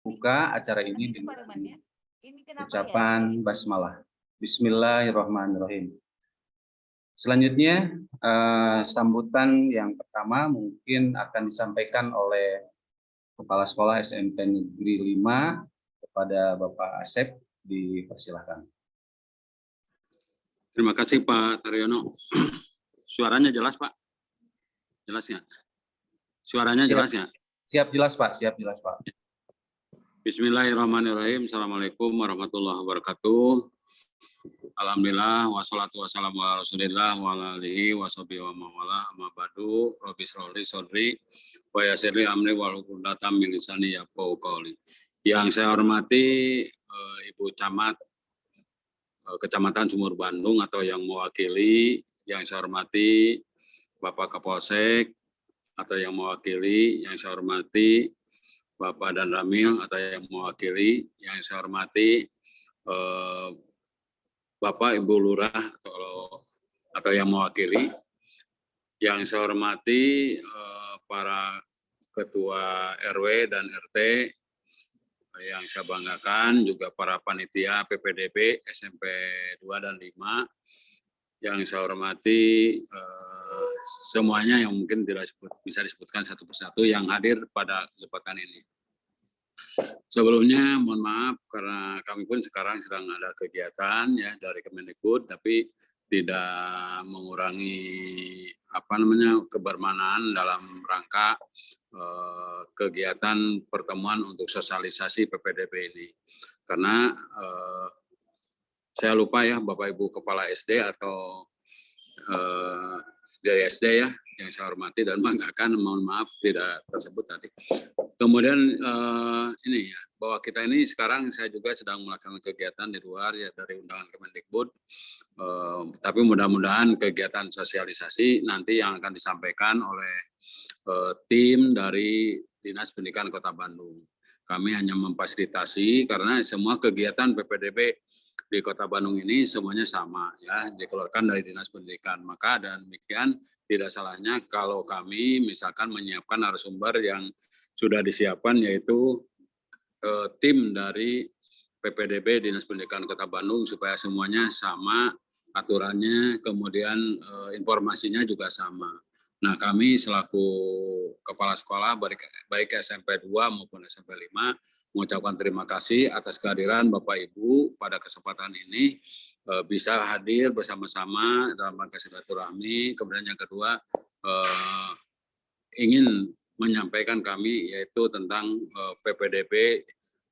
buka acara ini dengan ucapan basmalah. Bismillahirrahmanirrahim. Selanjutnya, sambutan yang pertama mungkin akan disampaikan oleh Kepala Sekolah SMP Negeri 5 kepada Bapak Asep, dipersilahkan. Terima kasih Pak Taryono. Suaranya jelas Pak? Jelas nggak? Suaranya jelas nggak? Siap jelas Pak, siap jelas Pak. Bismillahirrahmanirrahim. Assalamualaikum warahmatullahi wabarakatuh. Alhamdulillah, wassalatu wassalamu ala rasulillah wa ala alihi wa sahbihi wa mawala amma ba'du. Rabbi shrahli sadri wa yassirli amri wa uqdatam min lisani yafqahu qawli. Yang saya hormati Ibu Camat Kecamatan Sumur Bandung atau yang mewakili, yang saya hormati Bapak Kapolsek atau yang mewakili, yang saya hormati Bapak Dan Ramil atau yang mewakili, yang saya hormati Bapak Ibu Lurah atau yang mewakili, yang saya hormati para Ketua RW dan RT, yang saya banggakan juga para panitia PPDB SMP 2 dan 5, yang saya hormati semuanya yang mungkin tidak bisa disebutkan satu persatu yang hadir pada kesempatan ini. Sebelumnya mohon maaf karena kami pun sekarang sedang ada kegiatan ya dari Kemendikbud, tapi tidak mengurangi kebermanaan dalam rangka kegiatan pertemuan untuk sosialisasi PPDB ini. Karena saya lupa ya Bapak Ibu Kepala SD atau dari SD ya yang saya hormati dan banggakan, mohon maaf tidak tersebut tadi. Kemudian ini ya, bahwa kita ini sekarang saya juga sedang melaksanakan kegiatan di luar ya dari undangan Kemendikbud, tapi mudah-mudahan kegiatan sosialisasi nanti yang akan disampaikan oleh tim dari Dinas Pendidikan Kota Bandung. Kami hanya memfasilitasi karena semua kegiatan PPDB di Kota Bandung ini semuanya sama ya, dikeluarkan dari Dinas Pendidikan. Maka dan demikian tidak salahnya kalau kami misalkan menyiapkan narasumber yang sudah disiapkan, yaitu tim dari PPDB Dinas Pendidikan Kota Bandung supaya semuanya sama aturannya, kemudian informasinya juga sama. Nah, kami selaku kepala sekolah baik SMP 2 maupun SMP 5 mengucapkan terima kasih atas kehadiran Bapak Ibu pada kesempatan ini bisa hadir bersama-sama dalam rangka silaturahmi. Kemudian yang kedua ingin menyampaikan kami yaitu tentang PPDB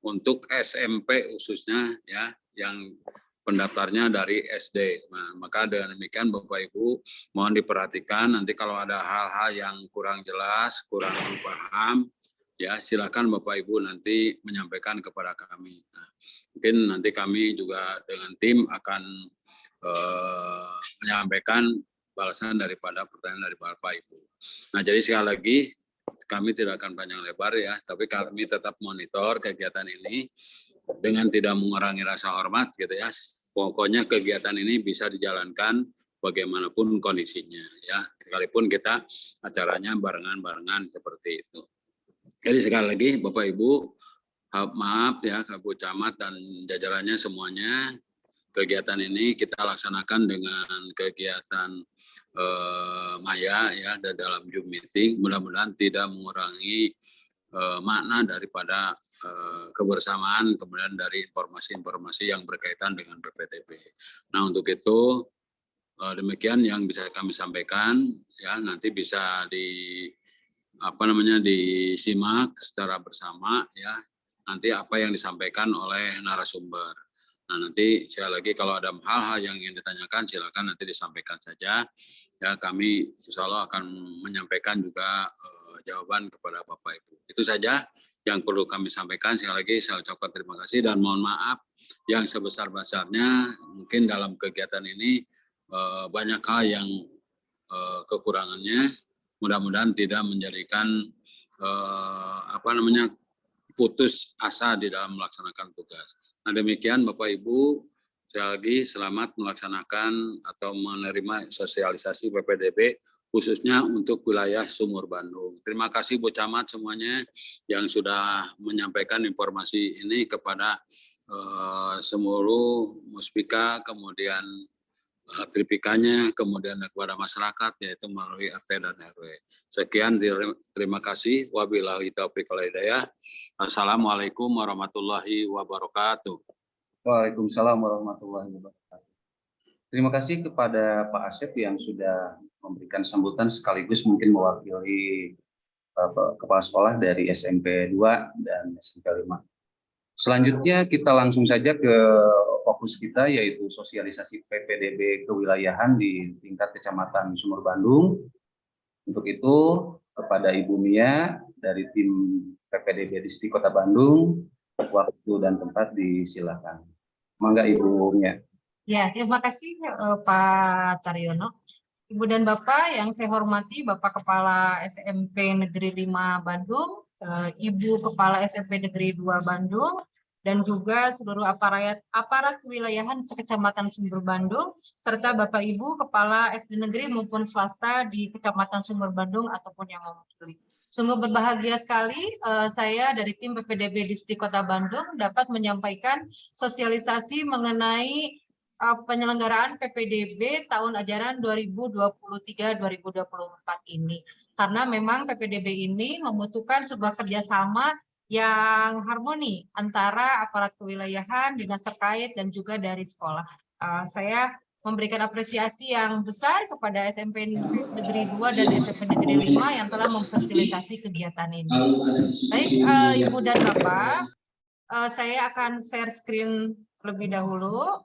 untuk SMP khususnya ya yang pendaftarnya dari SD. Nah, maka dengan demikian Bapak Ibu mohon diperhatikan nanti kalau ada hal-hal yang kurang jelas, kurang paham, ya silakan Bapak Ibu nanti menyampaikan kepada kami. Nah, mungkin nanti kami juga dengan tim akan menyampaikan balasan daripada pertanyaan dari Bapak Ibu. Nah, jadi sekali lagi kami tidak akan panjang lebar ya, tapi kami tetap monitor kegiatan ini dengan tidak mengurangi rasa hormat gitu ya. Pokoknya kegiatan ini bisa dijalankan bagaimanapun kondisinya ya. Sekalipun kita acaranya barengan-barengan seperti itu. Jadi sekali lagi Bapak Ibu, maaf ya Bu Camat dan jajarannya semuanya, kegiatan ini kita laksanakan dengan kegiatan maya ya dalam Zoom meeting. Mudah-mudahan tidak mengurangi makna daripada kebersamaan, kemudian dari informasi-informasi yang berkaitan dengan PPDB. Nah, untuk itu demikian yang bisa kami sampaikan ya, nanti bisa disimak secara bersama ya, nanti apa yang disampaikan oleh narasumber. Nah, nanti sekali lagi kalau ada hal-hal yang ingin ditanyakan silakan nanti disampaikan saja ya, kami insya Allah akan menyampaikan juga jawaban kepada Bapak Ibu. Itu saja yang perlu kami sampaikan. Sekali lagi saya ucapkan terima kasih dan mohon maaf yang sebesar-besarnya mungkin dalam kegiatan ini banyak hal yang kekurangannya. Mudah-mudahan tidak menjadikan putus asa di dalam melaksanakan tugas. Nah, demikian Bapak Ibu, sekali lagi selamat melaksanakan atau menerima sosialisasi PPDB khususnya untuk wilayah Sumur Bandung. Terima kasih Bu Camat semuanya yang sudah menyampaikan informasi ini kepada seluruh muspika, kemudian tripikanya, kemudian kepada masyarakat, yaitu melalui RT dan RW. Sekian, terima kasih. Wabillahi taufiq wal hidayah. Assalamualaikum warahmatullahi wabarakatuh. Waalaikumsalam warahmatullahi wabarakatuh. Terima kasih kepada Pak Asep yang sudah memberikan sambutan sekaligus mungkin mewakili kepala sekolah dari SMP 2 dan SMP 5. Selanjutnya kita langsung saja ke fokus kita, yaitu sosialisasi PPDB kewilayahan di tingkat Kecamatan Sumur Bandung. Untuk itu kepada Ibu Mia dari tim PPDB Distrik Kota Bandung, waktu dan tempat disilakan. Mangga Ibu Mia. Ya, terima kasih Pak Taryono. Ibu dan Bapak yang saya hormati, Bapak Kepala SMP Negeri 5 Bandung, Ibu Kepala SMP Negeri 2 Bandung, dan juga seluruh aparat kewilayahan sekecamatan Sumur Bandung, serta Bapak Ibu Kepala SD Negeri maupun swasta di Kecamatan Sumur Bandung ataupun yang mewakili. Sungguh berbahagia sekali saya dari tim PPDB Distrik Kota Bandung dapat menyampaikan sosialisasi mengenai penyelenggaraan PPDB tahun ajaran 2023-2024 ini. Karena memang PPDB ini membutuhkan sebuah kerjasama yang harmoni antara aparat kewilayahan, dinas terkait, dan juga dari sekolah. Saya memberikan apresiasi yang besar kepada SMP Negeri 2 dan SMP Negeri 5 yang telah memfasilitasi kegiatan ini. Baik, Ibu dan Bapak, saya akan share screen terlebih dahulu.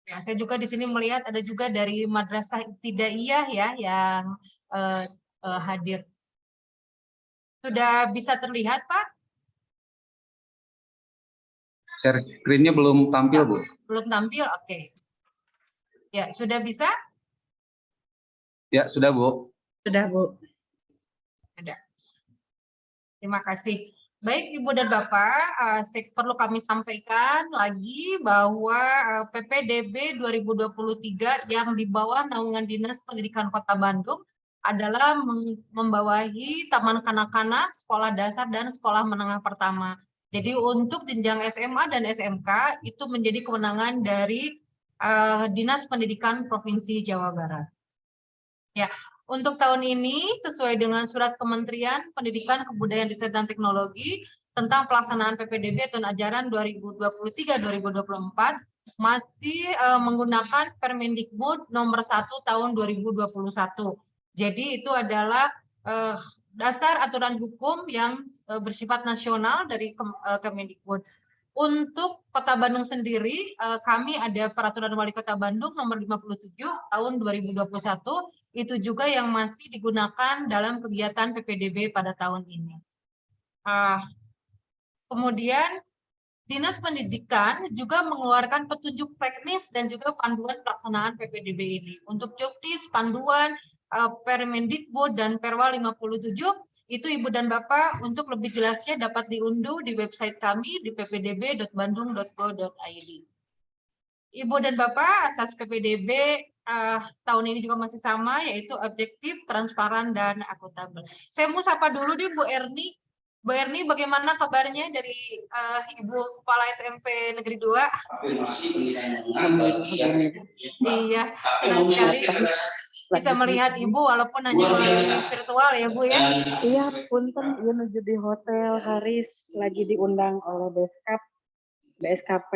Ya, saya juga di sini melihat ada juga dari Madrasah Ibtidaiyah ya yang hadir. Sudah bisa terlihat, Pak? Share screen-nya belum tampil, Bu. Belum tampil, oke. Ya, sudah bisa? Ya, sudah, Bu. Sudah, Bu. Ada. Terima kasih. Baik, Ibu dan Bapak, perlu kami sampaikan lagi bahwa PPDB 2023 yang di bawah naungan Dinas Pendidikan Kota Bandung adalah membawahi taman kanak-kanak, sekolah dasar, dan sekolah menengah pertama. Jadi untuk jenjang SMA dan SMK itu menjadi kewenangan dari Dinas Pendidikan Provinsi Jawa Barat. Ya, untuk tahun ini, sesuai dengan surat Kementerian Pendidikan, Kebudayaan, Riset, dan Teknologi tentang pelaksanaan PPDB tahun ajaran 2023-2024, masih menggunakan Permendikbud nomor 1 tahun 2021. Jadi itu adalah dasar aturan hukum yang bersifat nasional dari Kemendikbud. Untuk Kota Bandung sendiri, kami ada Peraturan Wali Kota Bandung nomor 57 tahun 2021, itu juga yang masih digunakan dalam kegiatan PPDB pada tahun ini. Kemudian Dinas Pendidikan juga mengeluarkan petunjuk teknis dan juga panduan pelaksanaan PPDB ini. Untuk jobdesk, panduan, Permendikbud, dan Perwa 57, itu Ibu dan Bapak untuk lebih jelasnya dapat diunduh di website kami di ppdb.bandung.go.id. Ibu dan Bapak, asas PPDB tahun ini juga masih sama, yaitu objektif, transparan, dan akuntabel. Saya mau sapa dulu deh Bu Erni. Bu Erni, bagaimana kabarnya dari Ibu Kepala SMP Negeri 2? Iya, senang sekali bisa melihat Ibu walaupun hanya melalui virtual ya Bu ya. Iya, punten ieu nuju di Hotel Haris lagi diundang oleh BSKP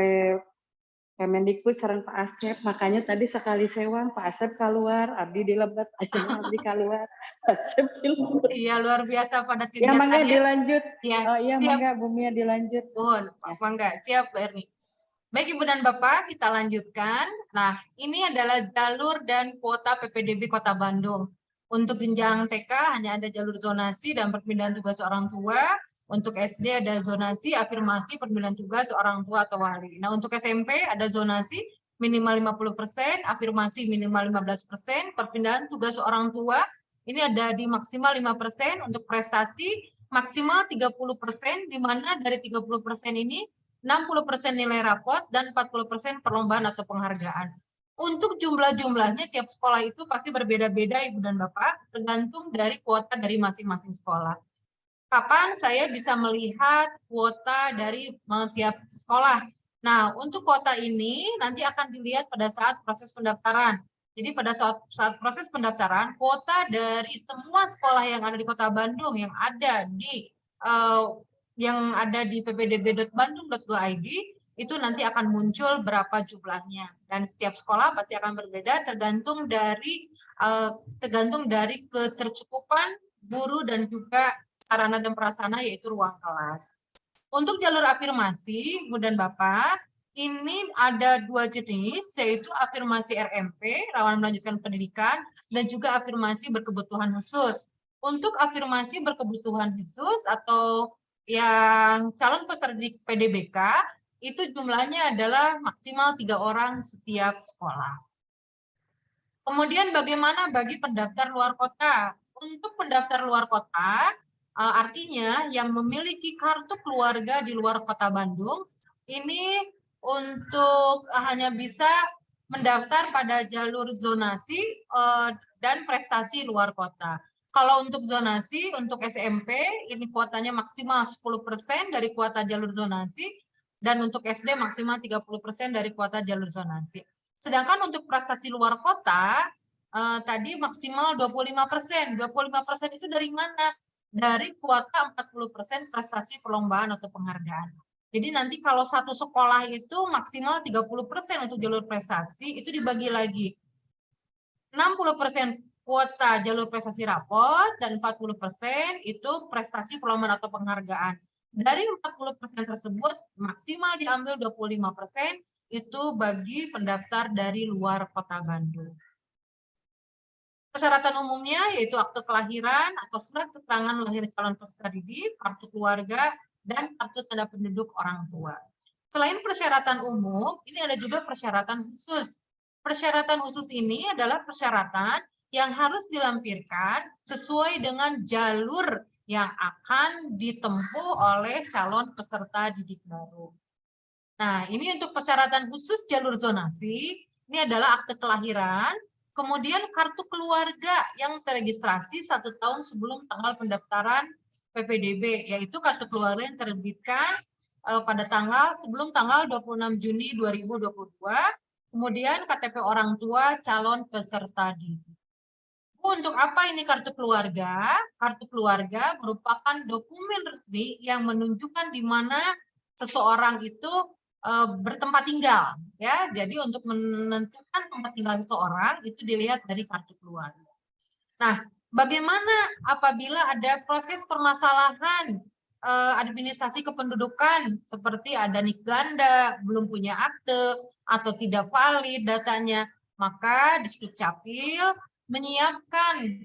Kemendikbud sareng Pak Asep, makanya tadi sekali sewang Pak Asep keluar, abdi di Lebet, akhirnya abdi keluar, Asep keluar. Iya, luar biasa pada Ya, mangga kegiatannya. dilanjut. Ya, Oh iya, siap. mangga Bu Mia dilanjut. Mohon, mangga, siap Bu Erni. Baik Ibu dan Bapak, kita lanjutkan. Nah, ini adalah jalur dan kuota PPDB Kota Bandung. Untuk jenjang TK hanya ada jalur zonasi dan perpindahan tugas orang tua. Untuk SD ada zonasi, afirmasi, perpindahan tugas orang tua atau wali. Nah, untuk SMP ada zonasi minimal 50%, afirmasi minimal 15%, perpindahan tugas orang tua ini ada di maksimal 5%, untuk prestasi maksimal 30%, di mana dari 30% ini 60% nilai rapot dan 40% perlombaan atau penghargaan. Untuk jumlah-jumlahnya tiap sekolah itu pasti berbeda-beda Ibu dan Bapak, tergantung dari kuota dari masing-masing sekolah. Kapan saya bisa melihat kuota dari tiap sekolah? Nah, untuk kuota ini nanti akan dilihat pada saat proses pendaftaran. Jadi pada saat proses pendaftaran, kuota dari semua sekolah yang ada di Kota Bandung yang ada di ppdb.bandung.go.id itu nanti akan muncul berapa jumlahnya, dan setiap sekolah pasti akan berbeda tergantung dari ketercukupan guru dan juga sarana dan prasarana, yaitu ruang kelas. Untuk jalur afirmasi, Ibu dan Bapak, ini ada 2 jenis, yaitu afirmasi RMP, rawan melanjutkan pendidikan, dan juga afirmasi berkebutuhan khusus. Untuk afirmasi berkebutuhan khusus atau yang calon peserta didik PDBK, itu jumlahnya adalah maksimal 3 orang setiap sekolah. Kemudian bagaimana bagi pendaftar luar kota? Untuk pendaftar luar kota, artinya yang memiliki kartu keluarga di luar kota Bandung, ini untuk hanya bisa mendaftar pada jalur zonasi dan prestasi luar kota. Kalau untuk zonasi, untuk SMP, ini kuotanya maksimal 10% dari kuota jalur zonasi, dan untuk SD maksimal 30% dari kuota jalur zonasi. Sedangkan untuk prestasi luar kota, tadi maksimal 25%. 25% itu dari mana? Dari kuota 40% prestasi perlombaan atau penghargaan. Jadi nanti kalau satu sekolah itu maksimal 30% untuk jalur prestasi, itu dibagi lagi. 60% kuota jalur prestasi rapot, dan 40% itu prestasi perlombaan atau penghargaan. Dari 40% tersebut, maksimal diambil 25% itu bagi pendaftar dari luar kota Bandung. Persyaratan umumnya yaitu akte kelahiran atau surat keterangan lahir calon peserta didik, kartu keluarga, dan kartu tanda penduduk orang tua. Selain persyaratan umum, ini ada juga persyaratan khusus. Persyaratan khusus ini adalah persyaratan yang harus dilampirkan sesuai dengan jalur yang akan ditempuh oleh calon peserta didik baru. Nah, ini untuk persyaratan khusus jalur zonasi, ini adalah akte kelahiran, kemudian kartu keluarga yang teregistrasi 1 tahun sebelum tanggal pendaftaran PPDB, yaitu kartu keluarga yang terbitkan pada sebelum tanggal 26 Juni 2022, kemudian KTP orang tua calon peserta didik. Untuk apa ini kartu keluarga? Kartu keluarga merupakan dokumen resmi yang menunjukkan di mana seseorang itu bertempat tinggal, ya. Jadi untuk menentukan tempat tinggal seseorang itu dilihat dari kartu keluarga. Nah, bagaimana apabila ada proses permasalahan administrasi kependudukan seperti ada nik ganda, belum punya akte, atau tidak valid datanya, maka Disduk Capil menyiapkan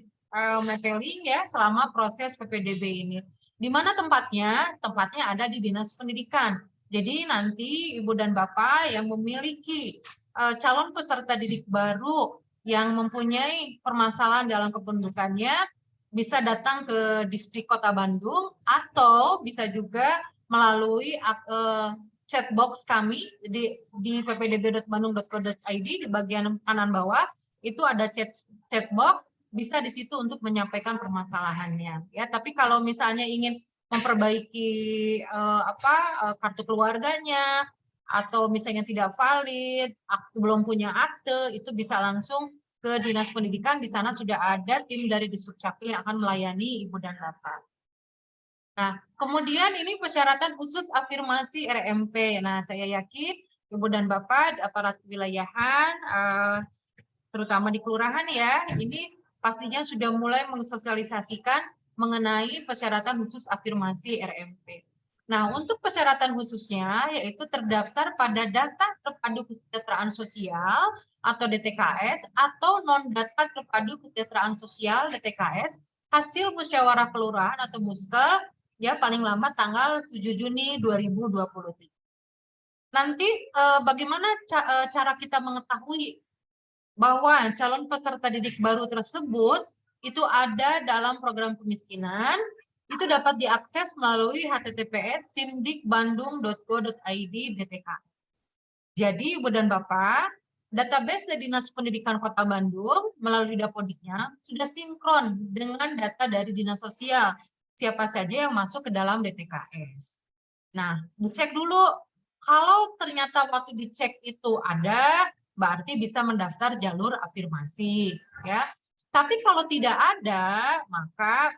mapping ya selama proses PPDB ini. Di mana tempatnya? Tempatnya ada di Dinas Pendidikan. Jadi nanti Ibu dan Bapak yang memiliki calon peserta didik baru yang mempunyai permasalahan dalam kependudukannya bisa datang ke Distrik Kota Bandung, atau bisa juga melalui chat box kami di ppdb.bandung.co.id, di bagian kanan bawah itu ada chat box, bisa di situ untuk menyampaikan permasalahannya ya. Tapi kalau misalnya ingin memperbaiki kartu keluarganya, atau misalnya tidak valid, belum punya akte, itu bisa langsung ke Dinas Pendidikan. Di sana sudah ada tim dari Disduk Capil yang akan melayani Ibu dan Bapak. Nah, kemudian ini persyaratan khusus afirmasi RMP. Nah, saya yakin Ibu dan Bapak aparat wilayahan, terutama di kelurahan ya, ini pastinya sudah mulai mensosialisasikan mengenai persyaratan khusus afirmasi RMP. Nah, untuk persyaratan khususnya yaitu terdaftar pada data terpadu kesejahteraan sosial atau DTKS, atau non-data terpadu kesejahteraan sosial DTKS hasil musyawarah kelurahan atau muskel ya paling lambat tanggal 7 Juni 2023. Nanti bagaimana cara kita mengetahui bahwa calon peserta didik baru tersebut itu ada dalam program kemiskinan? Itu dapat diakses melalui https simdikbandung.go.id DTK. Jadi Ibu dan Bapak, database dari Dinas Pendidikan Kota Bandung melalui Dapodiknya sudah sinkron dengan data dari Dinas Sosial. Siapa saja yang masuk ke dalam DTKS. Nah, dicek dulu. Kalau ternyata waktu dicek itu ada, berarti bisa mendaftar jalur afirmasi, ya. Tapi kalau tidak ada, maka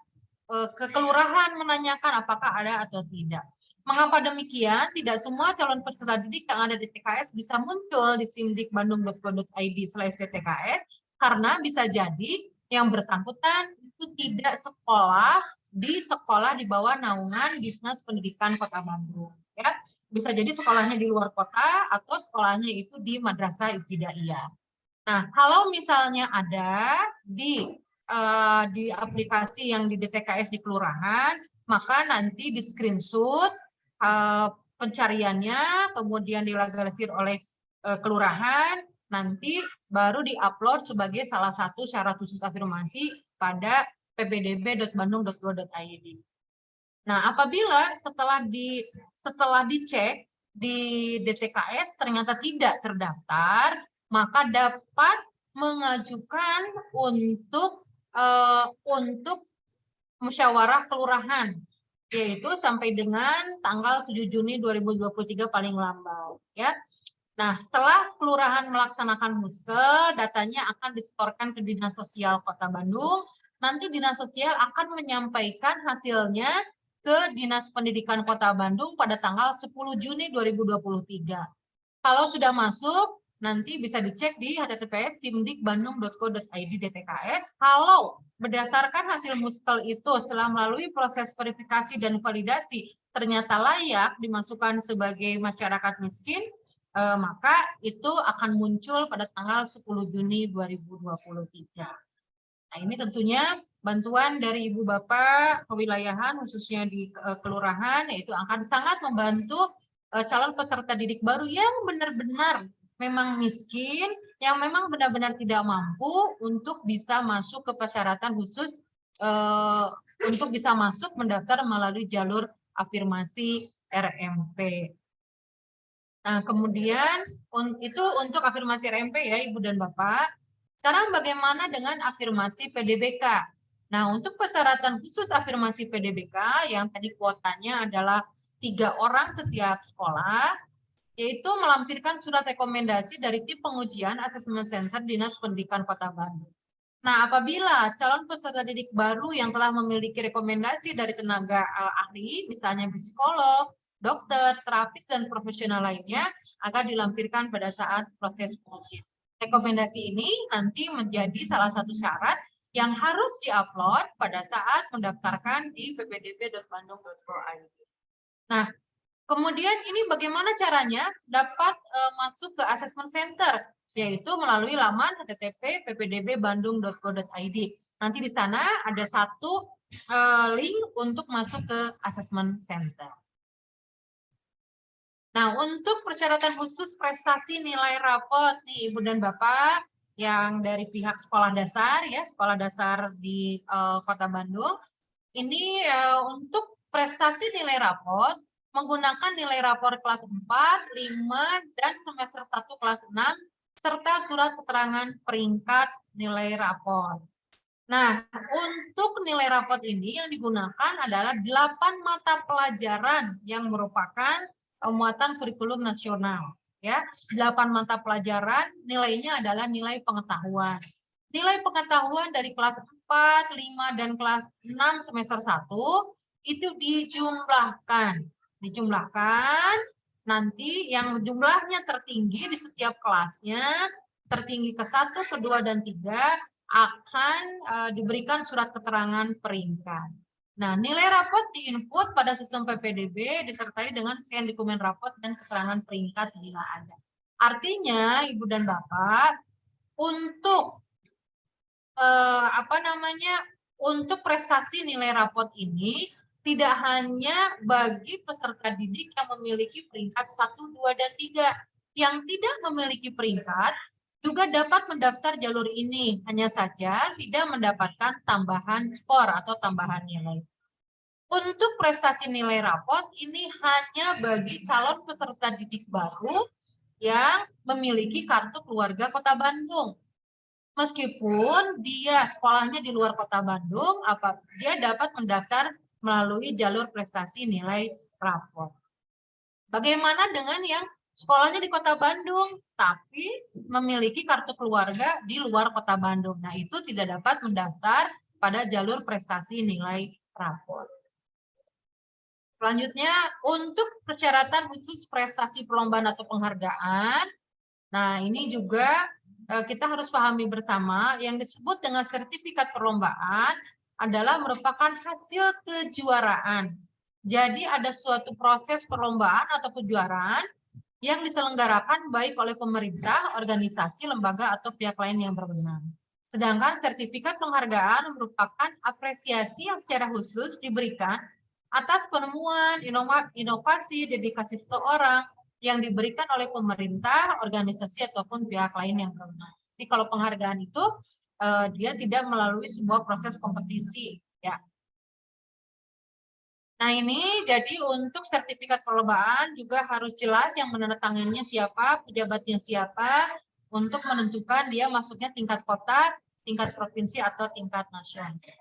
ke kelurahan menanyakan apakah ada atau tidak. Mengapa demikian? Tidak semua calon peserta didik yang ada di TKS bisa muncul di simdikbandung.go.id/dtks karena bisa jadi yang bersangkutan itu tidak sekolah di bawah naungan Dinas Pendidikan Kota Bandung. Ya, bisa jadi sekolahnya di luar kota atau sekolahnya itu di madrasah ibtidaiyah. Nah, kalau misalnya ada di aplikasi yang di DTKS di kelurahan, maka nanti di screenshot pencariannya, kemudian dilegalisir oleh kelurahan, nanti baru diupload sebagai salah satu syarat khusus afirmasi pada ppdb.bandung.go.id. Nah, apabila setelah dicek di DTKS ternyata tidak terdaftar, maka dapat mengajukan untuk musyawarah kelurahan, yaitu sampai dengan tanggal 7 Juni 2023 paling lambat, ya. Nah, setelah kelurahan melaksanakan muskel, datanya akan disetorkan ke Dinas Sosial Kota Bandung. Nanti Dinas Sosial akan menyampaikan hasilnya ke Dinas Pendidikan Kota Bandung pada tanggal 10 Juni 2023. Kalau sudah masuk, nanti bisa dicek di https://simdikbandung.go.id DTKS. Kalau berdasarkan hasil muskel itu setelah melalui proses verifikasi dan validasi ternyata layak dimasukkan sebagai masyarakat miskin, maka itu akan muncul pada tanggal 10 Juni 2023. Nah, ini tentunya bantuan dari Ibu Bapak kewilayahan khususnya di kelurahan, yaitu akan sangat membantu calon peserta didik baru yang benar-benar memang miskin, yang memang benar-benar tidak mampu untuk bisa masuk ke persyaratan khusus untuk bisa masuk mendaftar melalui jalur afirmasi RMP. Nah, kemudian itu untuk afirmasi RMP ya Ibu dan Bapak. Sekarang bagaimana dengan afirmasi PDBK? Nah, untuk persyaratan khusus afirmasi PDBK yang tadi kuotanya adalah 3 orang setiap sekolah, yaitu melampirkan surat rekomendasi dari tim pengujian Assessment Center Dinas Pendidikan Kota Bandung. Nah, apabila calon peserta didik baru yang telah memiliki rekomendasi dari tenaga ahli, misalnya psikolog, dokter, terapis, dan profesional lainnya, akan dilampirkan pada saat proses pengujian. Rekomendasi ini nanti menjadi salah satu syarat yang harus diupload pada saat mendaftarkan di ppdb.bandung.go.id. Nah, kemudian ini bagaimana caranya dapat masuk ke assessment center, yaitu melalui laman http://ppdb.bandung.go.id. Nanti di sana ada satu link untuk masuk ke assessment center. Nah, untuk persyaratan khusus prestasi nilai rapot nih Ibu dan Bapak yang dari pihak sekolah dasar ya, sekolah dasar di Kota Bandung, ini untuk prestasi nilai rapot menggunakan nilai rapor kelas 4, 5, dan semester 1 kelas 6, serta surat keterangan peringkat nilai rapor. Nah, untuk nilai rapot ini yang digunakan adalah 8 mata pelajaran yang merupakan muatan kurikulum nasional. Ya, 8 mata pelajaran nilainya adalah nilai pengetahuan. Nilai pengetahuan dari kelas 4, 5, dan kelas 6 semester 1 itu dijumlahkan. Nanti yang jumlahnya tertinggi di setiap kelasnya, tertinggi ke-1, ke-2, dan 3, akan diberikan surat keterangan peringkat. Nah, nilai rapot diinput pada sistem PPDB disertai dengan scan dokumen rapot dan keterangan peringkat bila ada. Artinya, Ibu dan Bapak, untuk untuk prestasi nilai rapot ini tidak hanya bagi peserta didik yang memiliki peringkat 1, 2, dan 3. Yang tidak memiliki peringkat juga dapat mendaftar jalur ini, hanya saja tidak mendapatkan tambahan skor atau tambahan nilai. Untuk prestasi nilai rapot ini hanya bagi calon peserta didik baru yang memiliki kartu keluarga Kota Bandung. Meskipun dia sekolahnya di luar Kota Bandung, dia dapat mendaftar melalui jalur prestasi nilai rapor. Bagaimana dengan yang sekolahnya di Kota Bandung, tapi memiliki kartu keluarga di luar Kota Bandung? Nah, itu tidak dapat mendaftar pada jalur prestasi nilai rapor. Selanjutnya, untuk persyaratan khusus prestasi perlombaan atau penghargaan, nah ini juga kita harus pahami bersama, yang disebut dengan sertifikat perlombaan adalah merupakan hasil kejuaraan. Jadi ada suatu proses perlombaan atau kejuaraan yang diselenggarakan baik oleh pemerintah, organisasi, lembaga, atau pihak lain yang berwenang. Sedangkan sertifikat penghargaan merupakan apresiasi yang secara khusus diberikan atas penemuan, inovasi, dedikasi seseorang yang diberikan oleh pemerintah, organisasi, ataupun pihak lain yang berwenang. Jadi kalau penghargaan itu dia tidak melalui sebuah proses kompetisi, ya. Nah ini jadi untuk sertifikat perlombaan juga harus jelas yang menandatanganinya siapa, pejabatnya siapa, untuk menentukan dia masuknya tingkat kota, tingkat provinsi, atau tingkat nasional.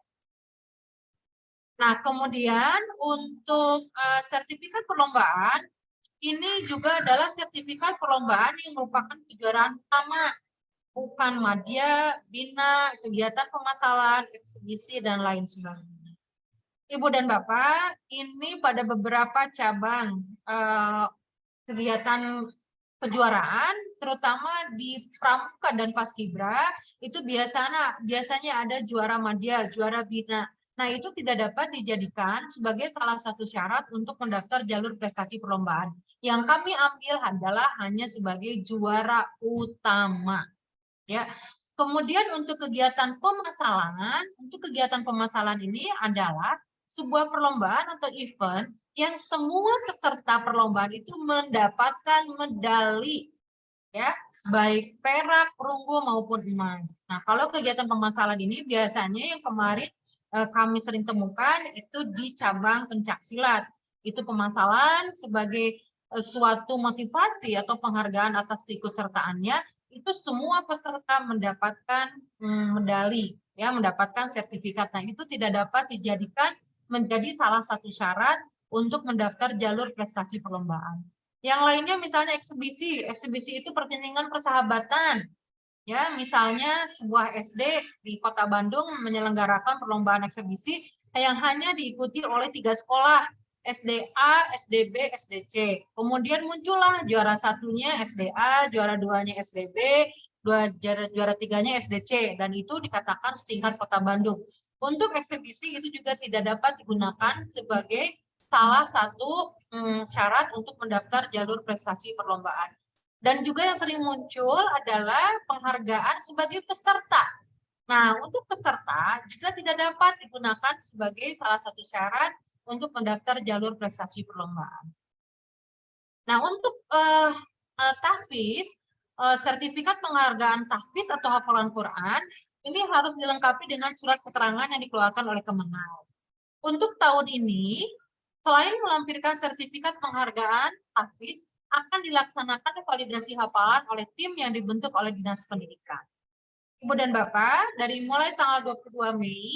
Nah kemudian untuk sertifikat perlombaan, ini juga adalah sertifikat perlombaan yang merupakan kejuaraan utama, bukan madya, bina, kegiatan pemasalan, eksibisi, dan lain sebagainya. Ibu dan Bapak, ini pada beberapa cabang kegiatan kejuaraan, terutama di pramuka dan paskibra, itu biasanya ada juara madya, juara bina. Nah, itu tidak dapat dijadikan sebagai salah satu syarat untuk mendaftar jalur prestasi perlombaan. Yang kami ambil adalah hanya sebagai juara utama. Ya. Kemudian untuk kegiatan pemasalan ini adalah sebuah perlombaan atau event yang semua peserta perlombaan itu mendapatkan medali, ya, baik perak, perunggu maupun emas. Nah, kalau kegiatan pemasalan ini biasanya yang kemarin kami sering temukan itu di cabang pencaksilat. Itu pemasalan sebagai suatu motivasi atau penghargaan atas keikutsertaannya, itu semua peserta mendapatkan medali, ya, mendapatkan sertifikat. Nah, itu tidak dapat dijadikan menjadi salah satu syarat untuk mendaftar jalur prestasi perlombaan. Yang lainnya misalnya eksibisi. Eksibisi itu pertandingan persahabatan. Ya, misalnya sebuah SD di Kota Bandung menyelenggarakan perlombaan eksibisi yang hanya diikuti oleh 3 sekolah, SDA, SDB, SDC. Kemudian muncullah juara satunya SDA, juara duanya SDB, juara tiganya SDC, dan itu dikatakan setingkat Kota Bandung. Untuk eksibisi itu juga tidak dapat digunakan sebagai salah satu syarat untuk mendaftar jalur prestasi perlombaan. Dan juga yang sering muncul adalah penghargaan sebagai peserta. Nah, untuk peserta juga tidak dapat digunakan sebagai salah satu syarat untuk mendaftar jalur prestasi perlombaan. Nah, untuk tahfiz, sertifikat penghargaan tahfiz atau hafalan Quran, ini harus dilengkapi dengan surat keterangan yang dikeluarkan oleh Kemenang. Untuk tahun ini, selain melampirkan sertifikat penghargaan tahfiz, akan dilaksanakan validasi hafalan oleh tim yang dibentuk oleh Dinas Pendidikan. Ibu dan Bapak, dari mulai tanggal 22 Mei,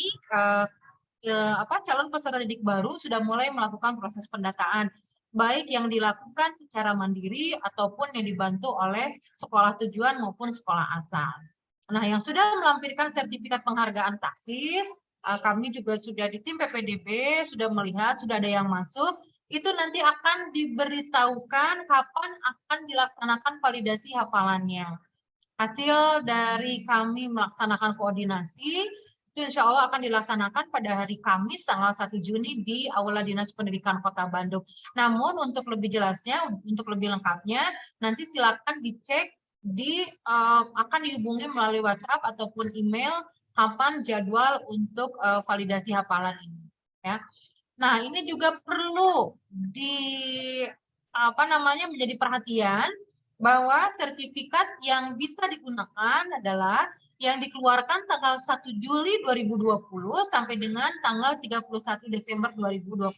calon peserta didik baru sudah mulai melakukan proses pendataan, baik yang dilakukan secara mandiri ataupun yang dibantu oleh sekolah tujuan maupun sekolah asal. Nah, yang sudah melampirkan sertifikat penghargaan tahfiz, kami juga sudah di tim PPDB, sudah melihat, sudah ada yang masuk, itu nanti akan diberitahukan kapan akan dilaksanakan validasi hafalannya. Hasil dari kami melaksanakan koordinasi, itu insya Allah akan dilaksanakan pada hari Kamis tanggal 1 Juni di Aula Dinas Pendidikan Kota Bandung. Namun untuk lebih jelasnya, untuk lebih lengkapnya, nanti silakan dicek akan dihubungi melalui WhatsApp ataupun email kapan jadwal untuk validasi hafalan ini. Ya. Nah, ini juga perlu menjadi perhatian bahwa sertifikat yang bisa digunakan adalah yang dikeluarkan tanggal 1 Juli 2020 sampai dengan tanggal 31 Desember 2022.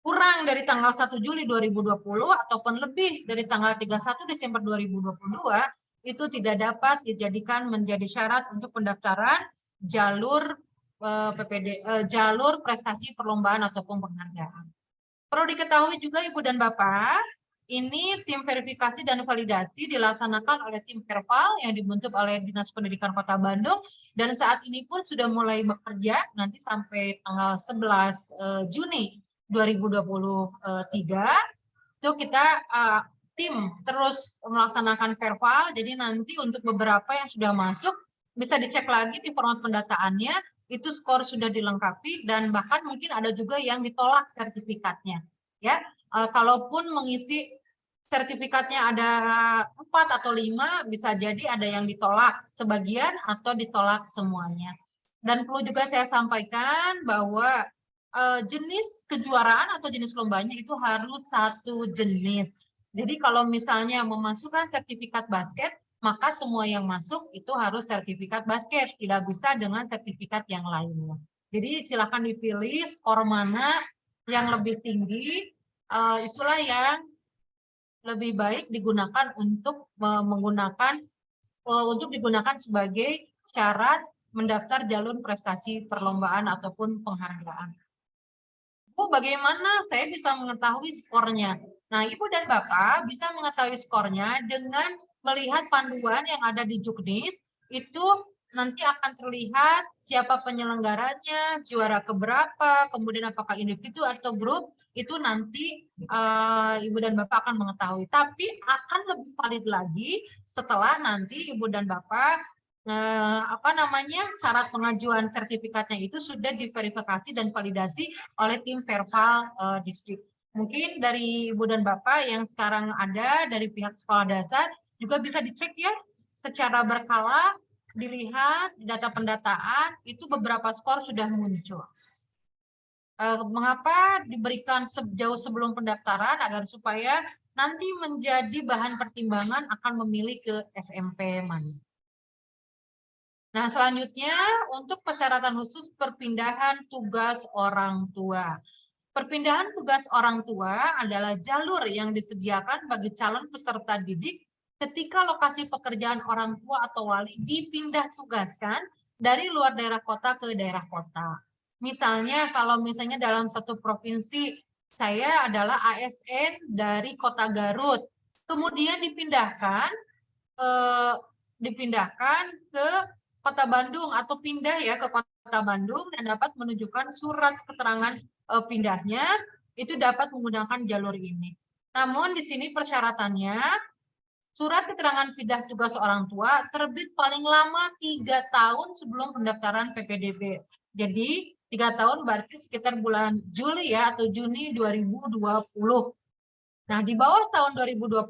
kurang dari tanggal 1 Juli 2020 ataupun lebih dari tanggal 31 Desember 2022 itu tidak dapat dijadikan menjadi syarat untuk pendaftaran jalur jalur prestasi perlombaan ataupun penghargaan. Perlu diketahui juga Ibu dan Bapak, ini tim verifikasi dan validasi dilaksanakan oleh tim Verval yang dibentuk oleh Dinas Pendidikan Kota Bandung dan saat ini pun sudah mulai bekerja nanti sampai tanggal 11 Juni 2023 itu kita tim terus melaksanakan Verval, jadi nanti untuk beberapa yang sudah masuk bisa dicek lagi di format pendataannya, itu skor sudah dilengkapi dan bahkan mungkin ada juga yang ditolak sertifikatnya. Ya, kalaupun mengisi sertifikatnya ada 4 atau 5, bisa jadi ada yang ditolak sebagian atau ditolak semuanya. Dan perlu juga saya sampaikan bahwa jenis kejuaraan atau jenis lombanya itu harus satu jenis. Jadi kalau misalnya memasukkan sertifikat basket, maka semua yang masuk itu harus sertifikat basket, tidak bisa dengan sertifikat yang lainnya. Jadi silakan dipilih skor mana yang lebih tinggi, itulah yang lebih baik digunakan untuk digunakan sebagai syarat mendaftar jalur prestasi perlombaan ataupun penghargaan. Bu, bagaimana saya bisa mengetahui skornya? Nah, Ibu dan Bapak bisa mengetahui skornya dengan melihat panduan yang ada di Juknis, itu nanti akan terlihat siapa penyelenggaranya, juara keberapa, kemudian apakah individu atau grup, itu nanti Ibu dan Bapak akan mengetahui. Tapi akan lebih valid lagi setelah nanti Ibu dan Bapak syarat pengajuan sertifikatnya itu sudah diverifikasi dan validasi oleh tim Verval distrik. Mungkin dari Ibu dan Bapak yang sekarang ada dari pihak sekolah dasar juga bisa dicek ya secara berkala, dilihat data pendataan itu beberapa skor sudah muncul. Mengapa diberikan sejauh sebelum pendaftaran agar supaya nanti menjadi bahan pertimbangan akan memilih ke SMP mana. Nah, selanjutnya untuk persyaratan khusus perpindahan tugas orang tua. Perpindahan tugas orang tua adalah jalur yang disediakan bagi calon peserta didik ketika lokasi pekerjaan orang tua atau wali dipindah tugaskan dari luar daerah kota ke daerah kota. Misalnya kalau misalnya dalam satu provinsi saya adalah ASN dari Kota Garut, kemudian dipindahkan ke Kota Bandung atau pindah ya ke Kota Bandung dan dapat menunjukkan surat keterangan pindahnya, itu dapat menggunakan jalur ini. Namun di sini persyaratannya surat keterangan pindah tugas orang tua terbit paling lama 3 tahun sebelum pendaftaran PPDB. Jadi 3 tahun berarti sekitar bulan Juli ya atau Juni 2020. Nah, di bawah tahun 2020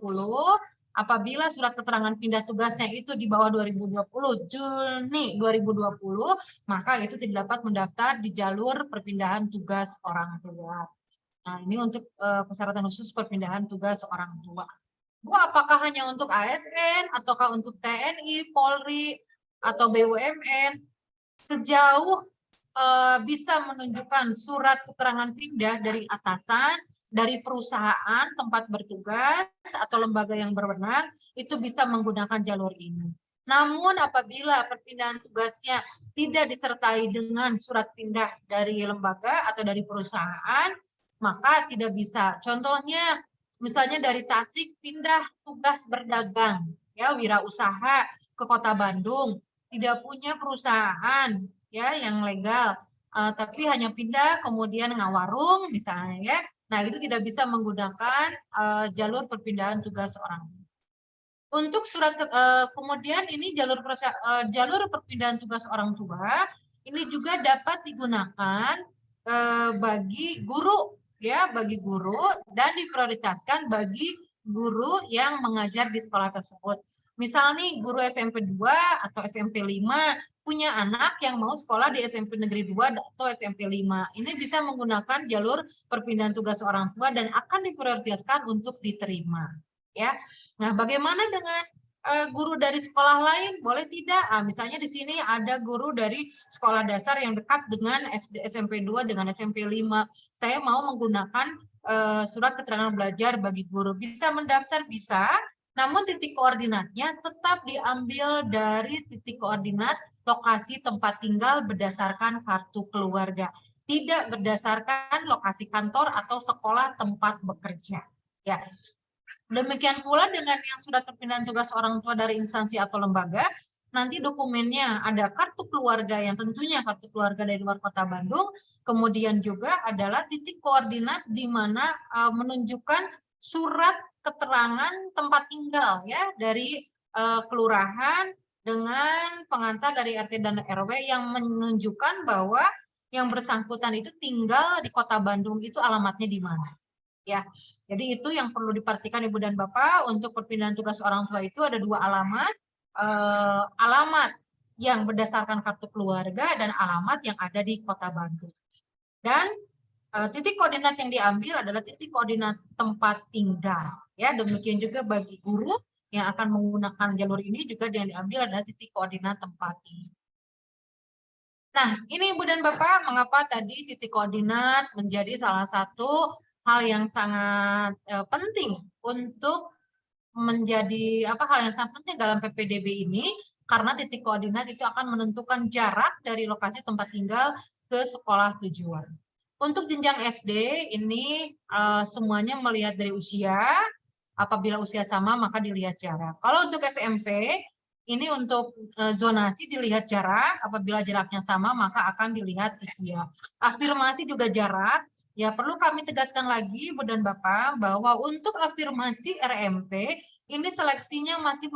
apabila surat keterangan pindah tugasnya itu di bawah 2020, Juni 2020, maka itu tidak dapat mendaftar di jalur perpindahan tugas orang tua. Nah, ini untuk persyaratan khusus perpindahan tugas orang tua. Bu, apakah hanya untuk ASN, ataukah untuk TNI, Polri, atau BUMN? Sejauh bisa menunjukkan surat keterangan pindah dari atasan, dari perusahaan tempat bertugas atau lembaga yang berwenang, itu bisa menggunakan jalur ini. Namun apabila perpindahan tugasnya tidak disertai dengan surat pindah dari lembaga atau dari perusahaan, maka tidak bisa. Contohnya, misalnya dari Tasik pindah tugas berdagang, ya wirausaha ke Kota Bandung, tidak punya perusahaan ya yang legal, tapi hanya pindah kemudian ngawarung misalnya ya. Nah, itu tidak bisa menggunakan jalur perpindahan tugas orang. Untuk surat kemudian ini jalur perpindahan tugas orang tua ini juga dapat digunakan bagi guru ya, bagi guru dan diprioritaskan bagi guru yang mengajar di sekolah tersebut. Misal nih guru SMP 2 atau SMP 5 punya anak yang mau sekolah di SMP Negeri 2 atau SMP 5. Ini bisa menggunakan jalur perpindahan tugas orang tua dan akan diprioritaskan untuk diterima. Ya. Nah, bagaimana dengan guru dari sekolah lain, boleh tidak? Misalnya di sini ada guru dari sekolah dasar yang dekat dengan SMP 2 dengan SMP 5. Saya mau menggunakan surat keterangan belajar bagi guru. Bisa mendaftar? Bisa. Namun titik koordinatnya tetap diambil dari titik koordinat lokasi tempat tinggal berdasarkan kartu keluarga. Tidak berdasarkan lokasi kantor atau sekolah tempat bekerja. Ya. Demikian pula dengan yang sudah perpindahan tugas orang tua dari instansi atau lembaga, nanti dokumennya ada kartu keluarga yang tentunya kartu keluarga dari luar kota Bandung, kemudian juga adalah titik koordinat di mana menunjukkan surat keterangan tempat tinggal ya dari kelurahan dengan pengantar dari RT dan RW yang menunjukkan bahwa yang bersangkutan itu tinggal di kota Bandung itu alamatnya di mana. Ya, jadi itu yang perlu diperhatikan Ibu dan Bapak untuk perpindahan tugas orang tua itu ada 2 alamat, alamat yang berdasarkan kartu keluarga dan alamat yang ada di Kota Bandung. Dan titik koordinat yang diambil adalah titik koordinat tempat tinggal. Ya, demikian juga bagi guru yang akan menggunakan jalur ini juga yang diambil adalah titik koordinat tempat tinggal. Nah, ini Ibu dan Bapak, mengapa tadi titik koordinat menjadi salah satu hal yang sangat penting untuk menjadi hal yang sangat penting dalam PPDB ini, karena titik koordinat itu akan menentukan jarak dari lokasi tempat tinggal ke sekolah tujuan. Untuk jenjang SD ini semuanya melihat dari usia, apabila usia sama maka dilihat jarak. Kalau untuk SMP ini untuk zonasi dilihat jarak, apabila jaraknya sama maka akan dilihat usia. Afirmasi juga jarak. Ya, perlu kami tegaskan lagi, Ibu dan Bapak, bahwa untuk afirmasi RMP, ini seleksinya masih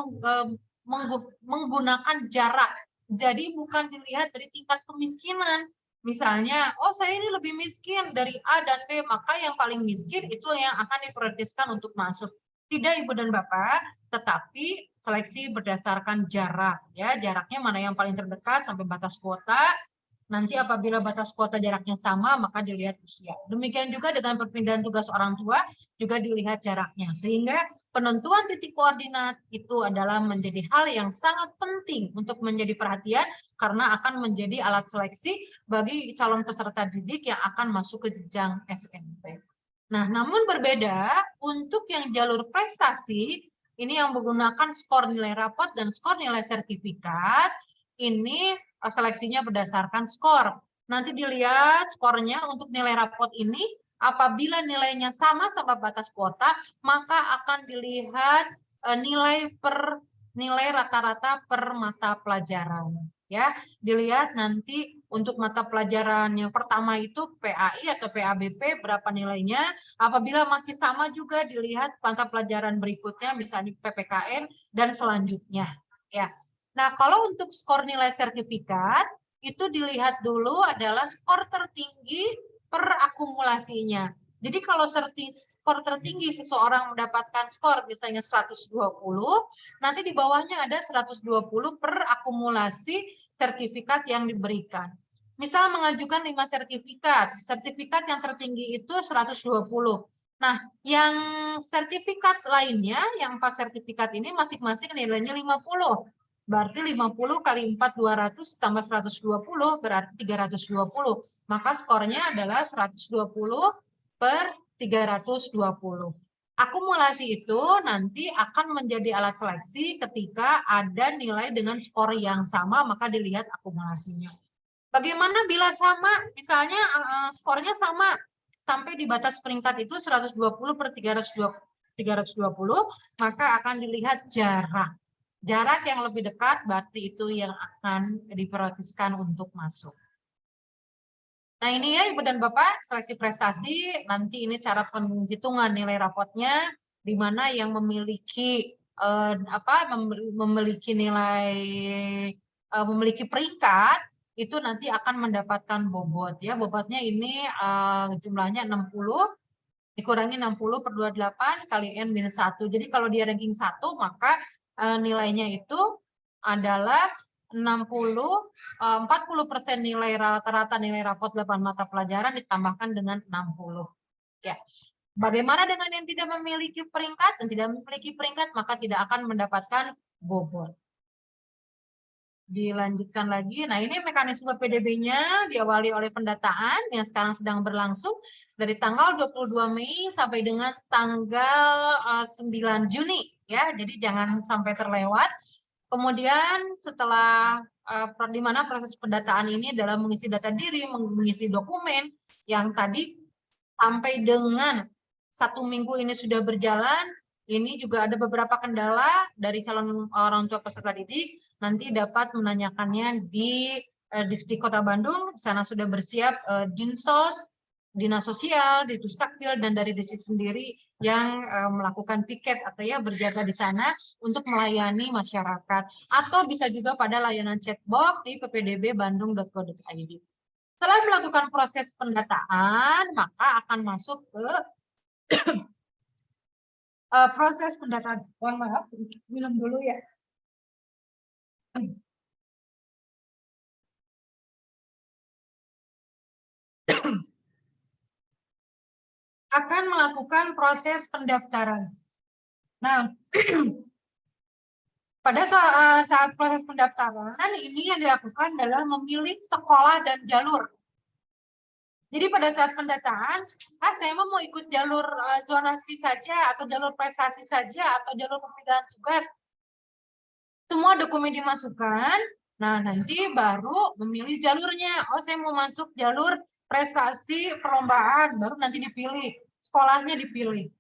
menggunakan jarak. Jadi bukan dilihat dari tingkat kemiskinan. Misalnya, oh saya ini lebih miskin dari A dan B, maka yang paling miskin itu yang akan diprioritaskan untuk masuk. Tidak, Ibu dan Bapak, tetapi seleksi berdasarkan jarak. Ya, jaraknya mana yang paling terdekat sampai batas kuota. Nanti apabila batas kuota jaraknya sama, maka dilihat usia. Demikian juga dengan perpindahan tugas orang tua, juga dilihat jaraknya. Sehingga penentuan titik koordinat itu adalah menjadi hal yang sangat penting untuk menjadi perhatian, karena akan menjadi alat seleksi bagi calon peserta didik yang akan masuk ke jenjang SMP. Nah, namun berbeda untuk yang jalur prestasi, ini yang menggunakan skor nilai rapot dan skor nilai sertifikat, ini seleksinya berdasarkan skor. Nanti dilihat skornya untuk nilai rapot ini, apabila nilainya sama batas kuota, maka akan dilihat nilai rata-rata per mata pelajaran. Ya, dilihat nanti untuk mata pelajaran yang pertama itu PAI atau PABP berapa nilainya. Apabila masih sama juga dilihat mata pelajaran berikutnya, misalnya PPKN dan selanjutnya. Ya. Nah, kalau untuk skor nilai sertifikat, itu dilihat dulu adalah skor tertinggi per akumulasinya. Jadi kalau skor tertinggi seseorang mendapatkan skor misalnya 120, nanti di bawahnya ada 120 per akumulasi sertifikat yang diberikan. Misal mengajukan 5 sertifikat, sertifikat yang tertinggi itu 120. Nah, yang sertifikat lainnya, yang 4 sertifikat ini masing-masing nilainya 50. Berarti 50 kali 4, 200 tambah 120 berarti 320. Maka skornya adalah 120 per 320. Akumulasi itu nanti akan menjadi alat seleksi ketika ada nilai dengan skor yang sama, maka dilihat akumulasinya. Bagaimana bila sama? Misalnya skornya sama, sampai di batas peringkat itu 120 per 320, maka akan dilihat jarak. Jarak yang lebih dekat berarti itu yang akan diprioritaskan untuk masuk. Nah, ini ya Ibu dan Bapak, seleksi prestasi. Nanti ini cara penghitungan nilai rapotnya, di mana yang memiliki memiliki peringkat itu nanti akan mendapatkan bobot ya. Bobotnya ini jumlahnya 60 dikurangi 60 per 28 kali N-1. Jadi kalau dia ranking 1 maka nilainya itu adalah 40% nilai rata-rata nilai rapot 8 mata pelajaran ditambahkan dengan 60. Ya. Bagaimana dengan yang tidak memiliki peringkat dan tidak memiliki peringkat, maka tidak akan mendapatkan Bogor. Dilanjutkan lagi. Nah, ini mekanisme PDB-nya diawali oleh pendataan yang sekarang sedang berlangsung dari tanggal 22 Mei sampai dengan tanggal 9 Juni ya. Jadi jangan sampai terlewat. Kemudian setelah di mana proses pendataan ini dalam mengisi data diri, mengisi dokumen yang tadi sampai dengan 1 minggu ini sudah berjalan. Ini juga ada beberapa kendala dari calon orang tua peserta didik, nanti dapat menanyakannya di Distrik Kota Bandung. Di sana sudah bersiap Dinsos, Dinas Sosial, di Dukcapil, dan dari distrik sendiri yang melakukan piket atau ya berjaga di sana untuk melayani masyarakat. Atau bisa juga pada layanan chatbot di ppdbbandung.co.id. Setelah melakukan proses pendataan, maka akan masuk ke proses pendataan. Mohon maaf, minum dulu ya. Akan melakukan proses pendaftaran. Nah, pada saat proses pendaftaran ini yang dilakukan adalah memilih sekolah dan jalur. Jadi pada saat pendataan, saya mau ikut jalur zonasi saja, atau jalur prestasi saja, atau jalur pemilihan tugas. Semua dokumen dimasukkan, nah nanti baru memilih jalurnya. Oh, saya mau masuk jalur prestasi perlombaan, baru nanti dipilih, sekolahnya dipilih.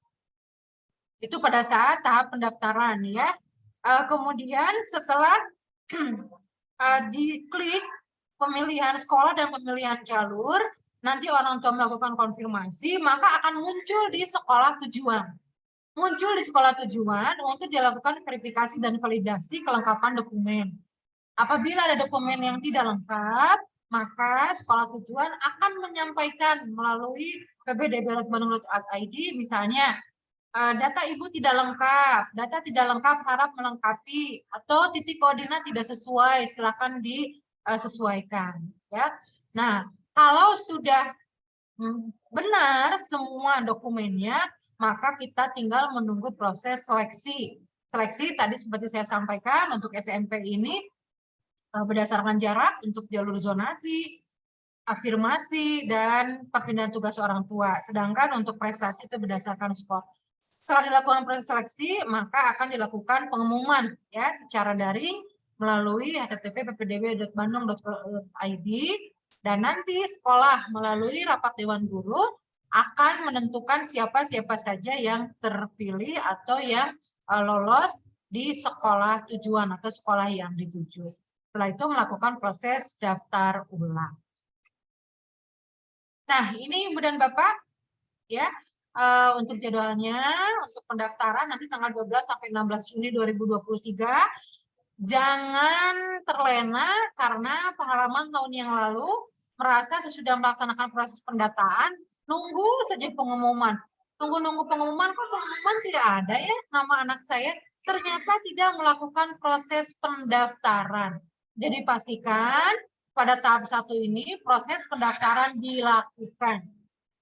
Itu pada saat tahap pendaftaran ya. Kemudian setelah diklik pemilihan sekolah dan pemilihan jalur, nanti orang tua melakukan konfirmasi, maka akan muncul di sekolah tujuan. Muncul di sekolah tujuan untuk dilakukan verifikasi dan validasi kelengkapan dokumen. Apabila ada dokumen yang tidak lengkap, maka sekolah tujuan akan menyampaikan melalui ppdb.bandung.id, misalnya data ibu tidak lengkap, harap melengkapi, atau titik koordinat tidak sesuai, silakan disesuaikan. Ya. Nah, kalau sudah benar semua dokumennya, maka kita tinggal menunggu proses seleksi. Seleksi tadi seperti saya sampaikan untuk SMP ini berdasarkan jarak untuk jalur zonasi, afirmasi, dan perpindahan tugas orang tua. Sedangkan untuk prestasi itu berdasarkan skor. Setelah dilakukan proses seleksi, maka akan dilakukan pengumuman ya secara daring melalui http://ppdb.bandung.co.id, dan nanti sekolah melalui rapat dewan guru akan menentukan siapa saja yang terpilih atau yang lolos di sekolah tujuan atau sekolah yang dituju. Setelah itu melakukan proses daftar ulang. Nah, ini Ibu dan Bapak ya. Untuk jadwalnya, untuk pendaftaran nanti tanggal 12 sampai 16 Juni 2023. Jangan terlena karena pengalaman tahun yang lalu merasa sesudah melaksanakan proses pendataan, nunggu saja pengumuman. Nunggu pengumuman, kok pengumuman tidak ada ya nama anak saya. Ternyata tidak melakukan proses pendaftaran. Jadi pastikan pada tahap 1 ini proses pendaftaran dilakukan.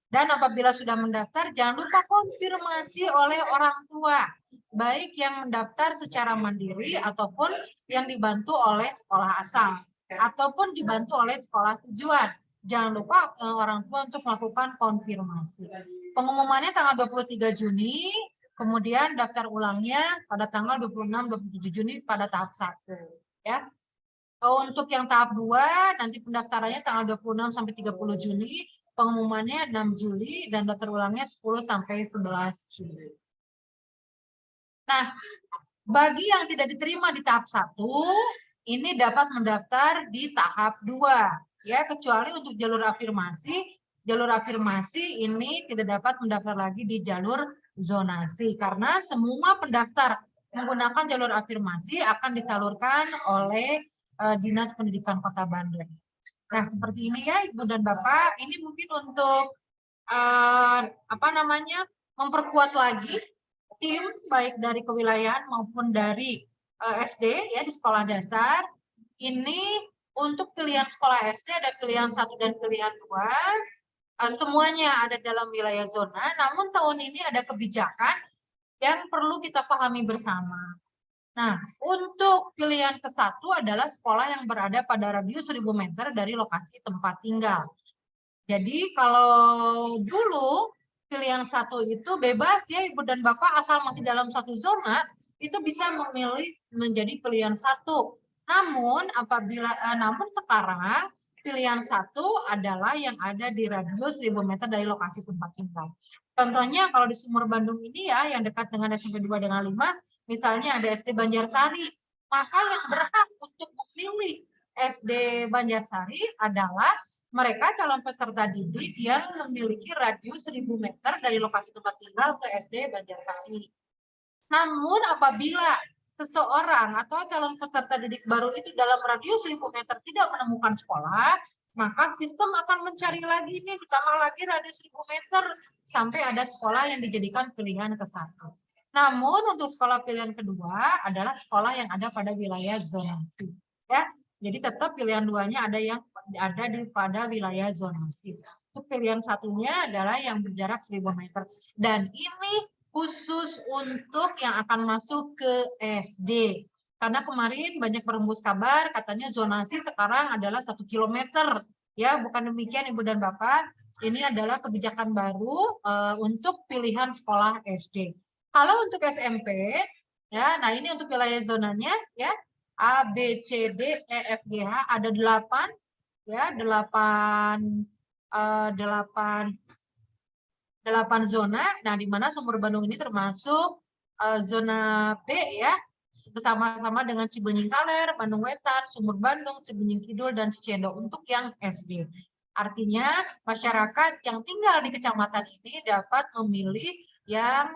Dan apabila sudah mendaftar, jangan lupa konfirmasi oleh orang tua, baik yang mendaftar secara mandiri ataupun yang dibantu oleh sekolah asal, ataupun dibantu oleh sekolah tujuan. Jangan lupa orang tua untuk melakukan konfirmasi. Pengumumannya tanggal 23 Juni, kemudian daftar ulangnya pada tanggal 26-27 Juni pada tahap 1. Ya. Untuk yang tahap 2, nanti pendaftarannya tanggal 26 sampai 30 Juni, pengumumannya 6 Juli, dan daftar ulangnya 10 sampai 11 Juli. Nah, bagi yang tidak diterima di tahap 1, ini dapat mendaftar di tahap 2. Ya, kecuali untuk jalur afirmasi ini tidak dapat mendaftar lagi di jalur zonasi. Karena semua pendaftar menggunakan jalur afirmasi akan disalurkan oleh Dinas Pendidikan Kota Bandung. Nah, seperti ini ya Ibu dan Bapak, ini mungkin untuk memperkuat lagi tim baik dari kewilayahan maupun dari SD ya di sekolah dasar. Ini untuk pilihan sekolah SD ada pilihan 1 dan pilihan 2. Semuanya ada dalam wilayah zona, namun tahun ini ada kebijakan yang perlu kita pahami bersama. Nah, untuk pilihan ke-1 adalah sekolah yang berada pada radius 1000 meter dari lokasi tempat tinggal. Jadi kalau dulu pilihan 1 itu bebas ya Ibu dan Bapak, asal masih dalam satu zona itu bisa memilih menjadi pilihan 1. Namun namun sekarang pilihan 1 adalah yang ada di radius 1000 meter dari lokasi tempat tinggal. Contohnya kalau di Sumur Bandung ini ya, yang dekat dengan SMP 2 dengan 5, misalnya ada SD Banjarsari, maka yang berhak untuk memilih SD Banjarsari adalah mereka calon peserta didik yang memiliki radius 1000 meter dari lokasi tempat tinggal ke SD Banjarsari. Namun apabila seseorang atau calon peserta didik baru itu dalam radius 1000 meter tidak menemukan sekolah, maka sistem akan mencari lagi nih, ditambah lagi radius 1000 meter sampai ada sekolah yang dijadikan pilihan ke-1. Namun untuk sekolah pilihan kedua adalah sekolah yang ada pada wilayah zonasi. Ya, jadi tetap pilihan 2-nya ada yang ada pada wilayah zonasi. Untuk pilihan 1-nya adalah yang berjarak 1000 meter. Dan ini khusus untuk yang akan masuk ke SD. Karena kemarin banyak berembus kabar katanya zonasi sekarang adalah 1 kilometer. Ya, bukan demikian Ibu dan Bapak. Ini adalah kebijakan baru untuk pilihan sekolah SD. Kalau untuk SMP, ya, nah ini untuk wilayah zonanya, ya, A, B, C, D, E, F, G, H, ada 8, ya, 8 zona. Nah, di mana Sumur Bandung ini termasuk zona B, ya, bersama-sama dengan Cibenying Kaler, Bandung Wetan, Sumur Bandung, Cibenying Kidul, dan Cicendo untuk yang SD. Artinya masyarakat yang tinggal di kecamatan ini dapat memilih yang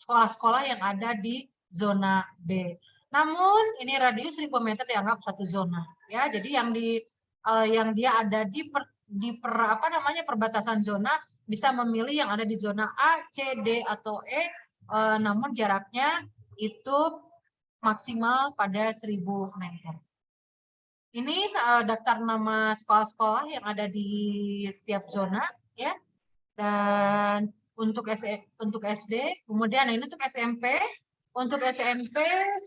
sekolah-sekolah yang ada di zona B. Namun ini radius 1000 meter dianggap satu zona, ya. Jadi yang dia ada di perbatasan zona bisa memilih yang ada di zona A, C, D atau E, namun jaraknya itu maksimal pada 1000 meter. Ini daftar nama sekolah-sekolah yang ada di setiap zona, ya. Dan untuk SD, kemudian ini untuk SMP. Untuk SMP,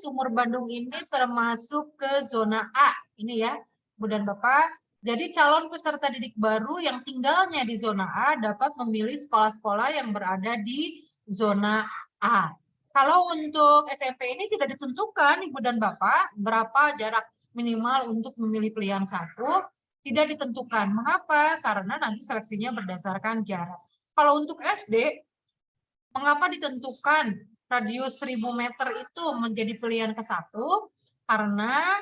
Sumur Bandung ini termasuk ke zona A, ini ya, Bu dan Bapak. Jadi calon peserta didik baru yang tinggalnya di zona A dapat memilih sekolah-sekolah yang berada di zona A. Kalau untuk SMP ini tidak ditentukan, Ibu dan Bapak, berapa jarak minimal untuk memilih pilihan 1, tidak ditentukan. Mengapa? Karena nanti seleksinya berdasarkan jarak. Kalau untuk SD, mengapa ditentukan radius 1000 meter itu menjadi pilihan ke-1? Karena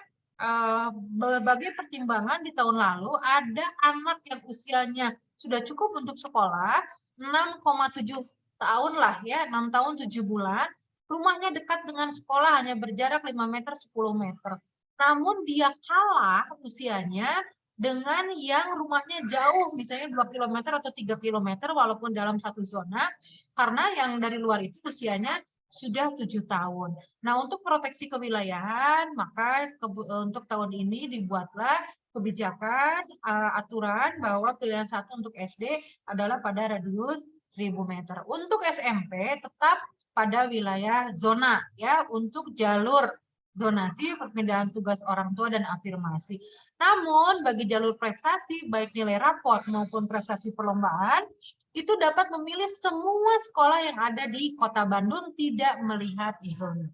berbagai pertimbangan di tahun lalu ada anak yang usianya sudah cukup untuk sekolah, 6,7 tahun lah ya, 6 tahun 7 bulan, rumahnya dekat dengan sekolah hanya berjarak 5 meter, 10 meter. Namun dia kalah usianya dengan yang rumahnya jauh, misalnya 2 km atau 3 km, walaupun dalam satu zona, karena yang dari luar itu usianya sudah 7 tahun. Nah, untuk proteksi kewilayahan, maka untuk tahun ini dibuatlah kebijakan aturan bahwa pilihan 1 untuk SD adalah pada radius 1000 meter. Untuk SMP tetap pada wilayah zona, ya, untuk jalur zonasi, perpindahan tugas orang tua, dan afirmasi. Namun, bagi jalur prestasi, baik nilai raport maupun prestasi perlombaan, itu dapat memilih semua sekolah yang ada di Kota Bandung, tidak melihat zona.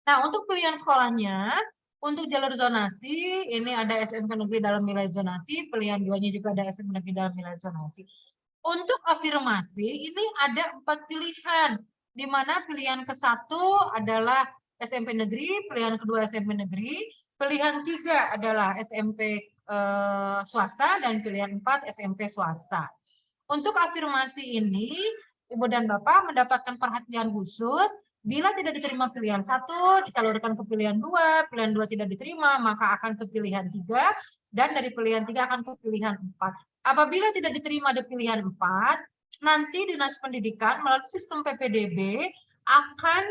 Nah, untuk pilihan sekolahnya, untuk jalur zonasi, ini ada SMP negeri dalam wilayah zonasi, pilihan 2-nya juga ada SMP negeri dalam wilayah zonasi. Untuk afirmasi, ini ada 4 pilihan, di mana pilihan ke-1 adalah SMP negeri, pilihan kedua SMP negeri, pilihan 3 adalah SMP swasta, dan pilihan 4 SMP swasta. Untuk afirmasi ini, Ibu dan Bapak mendapatkan perhatian khusus. Bila tidak diterima pilihan 1, disalurkan ke pilihan 2, pilihan 2 tidak diterima, maka akan ke pilihan 3, dan dari pilihan 3 akan ke pilihan 4. Apabila tidak diterima di pilihan 4, nanti Dinas Pendidikan melalui sistem PPDB akan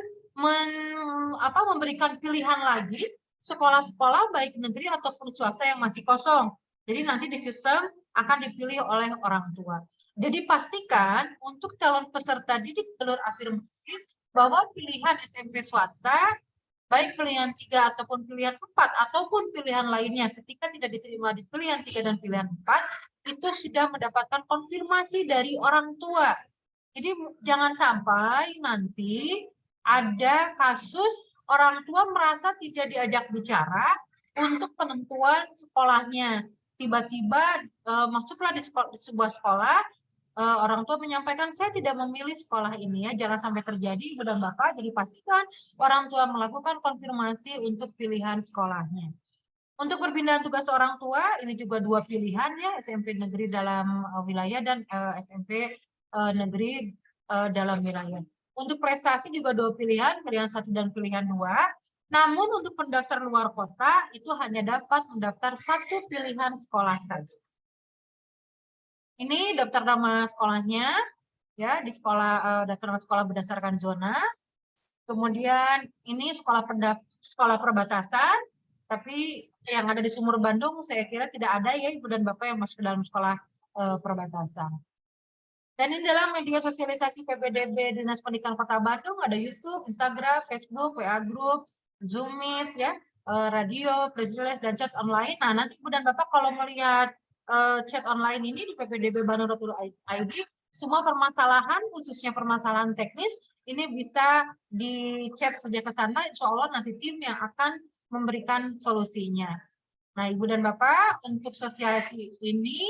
memberikan pilihan lagi sekolah-sekolah baik negeri ataupun swasta yang masih kosong. Jadi nanti di sistem akan dipilih oleh orang tua. Jadi pastikan untuk calon peserta didik jalur afirmasi bahwa pilihan SMP swasta, baik pilihan 3 ataupun pilihan 4 ataupun pilihan lainnya ketika tidak diterima di pilihan 3 dan pilihan 4 itu sudah mendapatkan konfirmasi dari orang tua. Jadi jangan sampai nanti ada kasus orang tua merasa tidak diajak bicara untuk penentuan sekolahnya. Tiba-tiba masuklah di sebuah sekolah, orang tua menyampaikan saya tidak memilih sekolah ini ya, jangan sampai terjadi Ibu dan Bapak. Jadi pastikan orang tua melakukan konfirmasi untuk pilihan sekolahnya. Untuk perpindahan tugas orang tua ini juga 2 pilihan ya, SMP negeri dalam wilayah dan SMP negeri dalam wilayah. Untuk prestasi juga 2 pilihan, pilihan 1 dan pilihan 2. Namun untuk pendaftar luar kota itu hanya dapat mendaftar 1 pilihan sekolah saja. Ini daftar nama sekolahnya, ya di sekolah daftar nama sekolah berdasarkan zona. Kemudian ini sekolah perbatasan, tapi yang ada di Sumur Bandung saya kira tidak ada ya Ibu dan Bapak yang masuk ke dalam sekolah perbatasan. Dan ini dalam media sosialisasi PPDB Dinas Pendidikan Kota Bandung ada YouTube, Instagram, Facebook, WA Group, Zoom Meet, ya, radio, press release, dan chat online. Nah, nanti Ibu dan Bapak kalau melihat chat online ini di ppdbbandung.id, semua permasalahan, khususnya permasalahan teknis, ini bisa di chat saja ke sana, insya Allah nanti tim yang akan memberikan solusinya. Nah, Ibu dan Bapak, untuk sosialisasi ini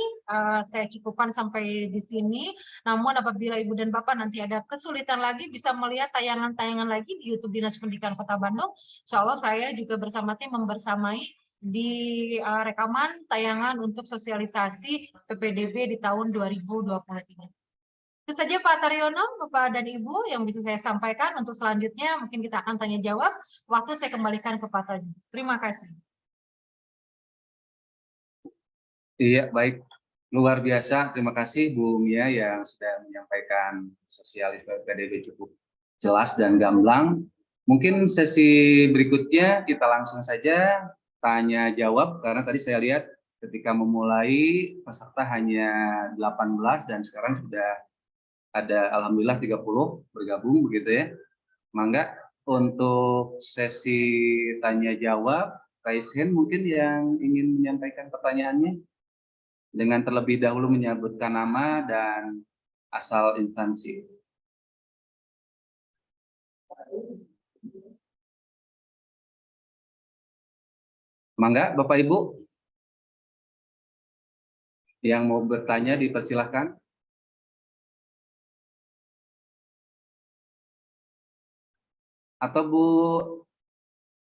saya cukupkan sampai di sini. Namun apabila Ibu dan Bapak nanti ada kesulitan lagi, bisa melihat tayangan-tayangan lagi di YouTube Dinas Pendidikan Kota Bandung. Insya Allah saya juga bersama tim membersamai di rekaman tayangan untuk sosialisasi PPDB di tahun 2023. Itu saja Pak Taryono, Bapak dan Ibu yang bisa saya sampaikan. Untuk selanjutnya mungkin kita akan tanya jawab. Waktu saya kembalikan ke Pak Taryono. Terima kasih. Iya, baik. Luar biasa. Terima kasih Bu Mia yang sudah menyampaikan sosialis PPDB cukup jelas dan gamblang. Mungkin sesi berikutnya kita langsung saja tanya jawab, karena tadi saya lihat ketika memulai peserta hanya 18 dan sekarang sudah ada alhamdulillah 30 bergabung begitu ya. Mangga untuk sesi tanya jawab, Kaisen mungkin yang ingin menyampaikan pertanyaannya dengan terlebih dahulu menyebutkan nama dan asal instansi. Mangga, Bapak Ibu yang mau bertanya dipersilahkan. Atau Bu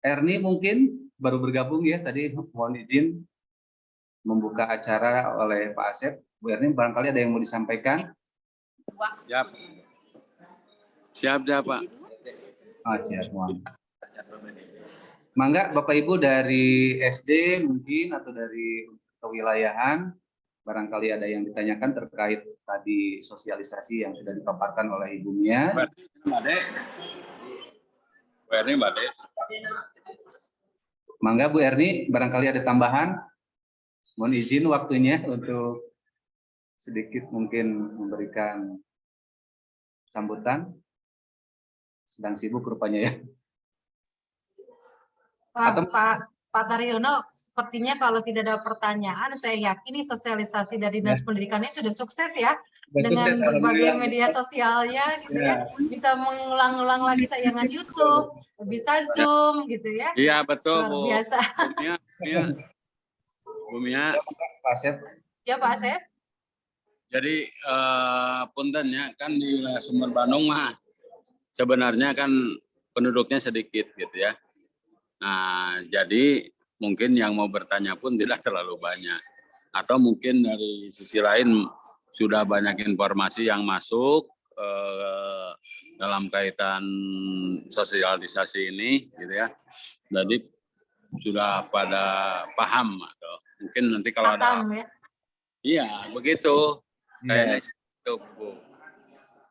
Erni mungkin baru bergabung ya tadi, mohon izin membuka acara oleh Pak Asep. Bu Erni barangkali ada yang mau disampaikan. Siap. Siap, Pak. Oh, siap. Mangga Bapak Ibu dari SD mungkin atau dari kewilayahan, barangkali ada yang ditanyakan terkait tadi sosialisasi yang sudah dipaparkan oleh Ibu Mia. Bu Erni, Mbak De. Mangga Bu Erni, barangkali ada tambahan. Mohon izin waktunya untuk sedikit mungkin memberikan sambutan. Sedang sibuk rupanya ya. Pak Taryono, sepertinya kalau tidak ada pertanyaan, saya yakin sosialisasi dari Dinas Pendidikannya sudah sukses ya. Dengan berbagai media sosialnya gitu ya. Bisa mengulang-ulang lagi tayangan YouTube, bisa Zoom gitu ya. Iya, betul, Bu. Luar biasa. Bu Mia. Pak Asep. Ya, Pak Asep. Jadi punten ya, kan di wilayah Sumber Bandung mah sebenarnya kan penduduknya sedikit gitu ya. Nah, jadi mungkin yang mau bertanya pun tidak terlalu banyak. Atau mungkin dari sisi lain sudah banyak informasi yang masuk dalam kaitan sosialisasi ini gitu ya. Jadi sudah pada paham atau mungkin nanti kalau ada ya? Iya, begitu. Kayaknya itu, Bu.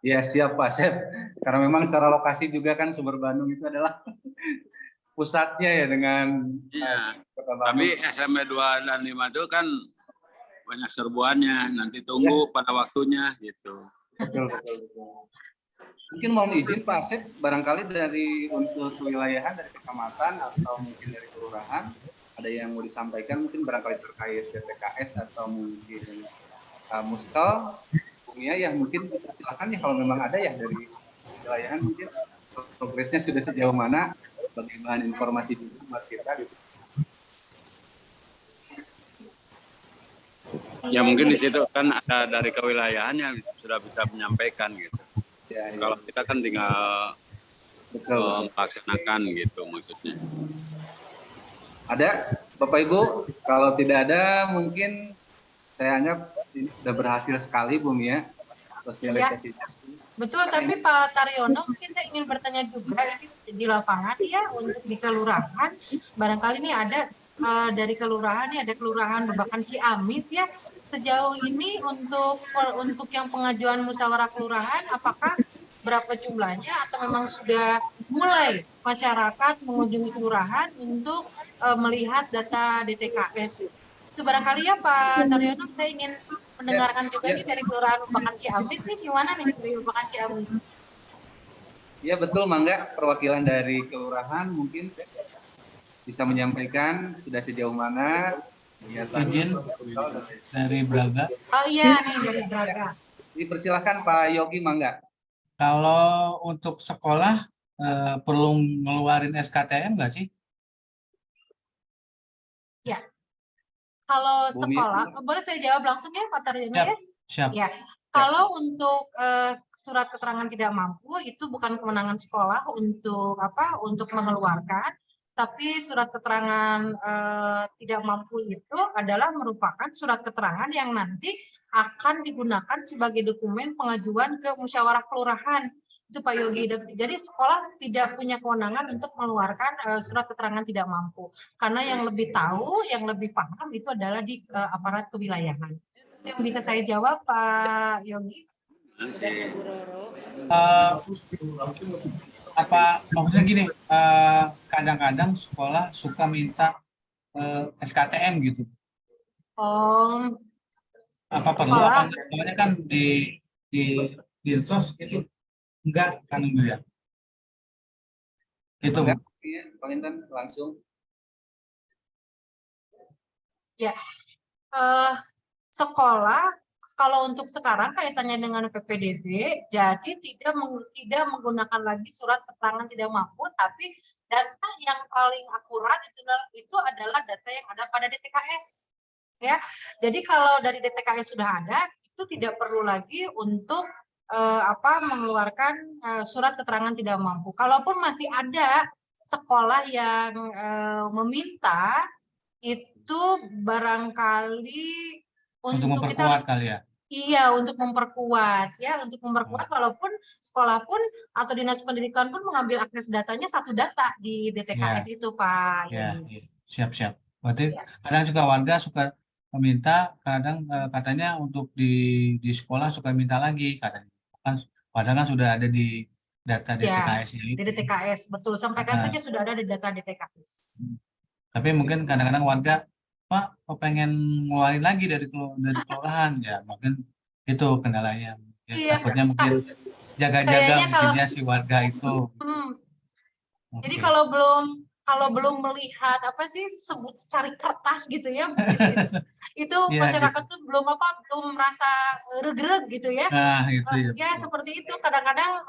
Ya, siap Pak Asep. Karena memang secara lokasi juga kan Sumber Bandung itu adalah pusatnya ya dengan tapi SMP 2 dan 5 itu kan banyak serbuannya, nanti tunggu pada waktunya gitu. Betul. Mungkin mohon izin Pak Asep, barangkali dari unsur kewilayahan dari kecamatan atau mungkin dari kelurahan, ada yang mau disampaikan mungkin barangkali terkait DTKS atau mungkin Muskal, Bumia yang mungkin silakan ya kalau memang ada ya dari kewilayahan mungkin progresnya sudah sejauh mana, bagaimana informasi juga buat kita gitu. Ya mungkin di situ kan ada dari kewilayahannya sudah bisa menyampaikan gitu. Ya, ya. Kalau kita kan tinggal Betul. melaksanakan gitu maksudnya. Ada Bapak Ibu? Kalau tidak ada mungkin saya anggap ini sudah berhasil sekali Bumia sosialisasi. Betul, tapi Pak Taryono mungkin saya ingin bertanya juga ini di lapangan ya untuk di kelurahan barangkali ini ada dari kelurahan ini ada kelurahan Babakan Ciamis ya sejauh ini untuk yang pengajuan musyawarah kelurahan apakah berapa jumlahnya atau memang sudah mulai masyarakat mengunjungi kelurahan untuk melihat data DTKS itu barangkali ya Pak Taryono saya ingin mendengarkan juga nih dari Kelurahan Babakan Ciamis nih gimana nih dari Babakan Ciamis? Ya betul Mangga, perwakilan dari kelurahan mungkin bisa menyampaikan sudah sejauh mana izin dari Braga. Oh iya nih dari Braga. Dipersilahkan Pak Yogi Mangga. Kalau untuk sekolah perlu ngeluarin SKTM nggak sih? Ya. Kalau Bumi. sekolah, boleh saya jawab langsung ya Pak Taryono ya? Siap. Ya. Kalau untuk surat keterangan tidak mampu itu bukan kewenangan sekolah untuk apa? Untuk mengeluarkan, tapi surat keterangan tidak mampu itu adalah merupakan surat keterangan yang nanti akan digunakan sebagai dokumen pengajuan ke musyawarah kelurahan. Itu Pak Yogi. Jadi sekolah tidak punya kewenangan untuk mengeluarkan surat keterangan tidak mampu. Karena yang lebih tahu, yang lebih paham itu adalah di aparat kewilayahan. Yang bisa saya jawab Pak Yogi? Apa maksudnya gini? Kadang-kadang sekolah suka minta SKTM gitu. Apa perlu? Apa enggak? Soalnya kan di Dinsos itu enggak kan ya. Itu. Pak Intan langsung. Ya. Sekolah kalau untuk sekarang kaitannya dengan PPDB, jadi tidak menggunakan lagi surat keterangan tidak mampu, tapi data yang paling akurat itu adalah data yang ada pada DTKS. Ya, jadi kalau dari DTKS sudah ada, itu tidak perlu lagi untuk mengeluarkan surat keterangan tidak mampu. Kalaupun masih ada sekolah yang meminta, itu barangkali untuk memperkuat kali ya. Iya, untuk memperkuat ya, untuk memperkuat walaupun sekolah pun atau dinas pendidikan pun mengambil akses datanya satu data di DTKS itu Pak. Ya, siap. Berarti kadang juga warga suka meminta, kadang katanya untuk di sekolah suka minta lagi katanya. Padahal kan sudah ada di data DTKS ini. Di DTKS betul, sampaikan saja sudah ada di data DTKS. Tapi mungkin kadang-kadang warga Pak, pengen ngeluarin lagi dari kelurahan ya, mungkin itu kendalanya. Ya, iya, takutnya mungkin jaga-jaga mungkinnya si warga itu. Jadi kalau belum melihat apa sih sebut cari kertas gitu ya, itu masyarakat tuh belum merasa reg-reg gitu ya. Nah, itu ya seperti itu kadang-kadang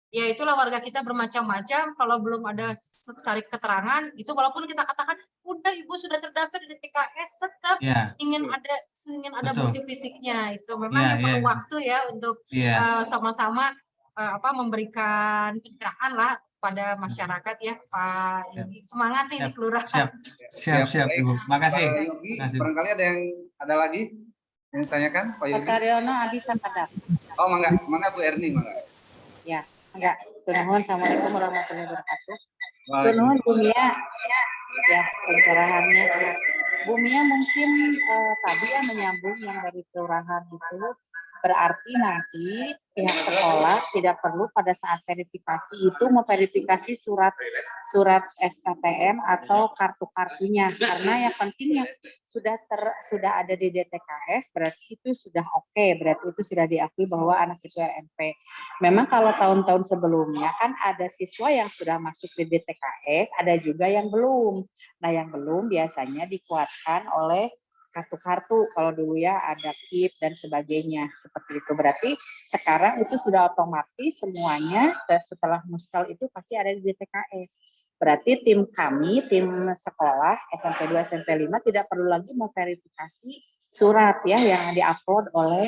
ya itulah warga kita bermacam-macam kalau belum ada sekali keterangan itu walaupun kita katakan udah ibu sudah terdaftar di DTKS tetap ingin ada bukti fisiknya itu memang perlu waktu ya untuk sama-sama memberikan pencerahan lah pada masyarakat ya Pak Yogi. Semangat nih di kelurahan. Siap Ibu. Makasih. Barangkali ada lagi yang ditanyakan Pak Yogi. Pak Taryono Abisa Padap. Oh mangga Bu Erni mangga. Ya, enggak. Tunuhun, assalamualaikum warahmatullahi wabarakatuh. Tunuhun Bumia, ya pencerahannya. Bumia mungkin tadi ya menyambung yang dari kelurahan itu. Berarti nanti pihak sekolah tidak perlu pada saat verifikasi itu memverifikasi surat SKTM atau kartu-kartunya, karena yang pentingnya sudah ada di DTKS, berarti itu sudah oke, berarti itu sudah diakui bahwa anak itu RMP. Memang kalau tahun-tahun sebelumnya kan ada siswa yang sudah masuk di DTKS, ada juga yang belum. Nah, yang belum biasanya dikuatkan oleh kartu-kartu, kalau dulu ya ada KIP dan sebagainya seperti itu. Berarti sekarang itu sudah otomatis semuanya setelah muskal itu pasti ada di DTKS. Berarti tim kami, tim sekolah SMP 2, SMP 5 tidak perlu lagi memverifikasi surat ya yang diupload oleh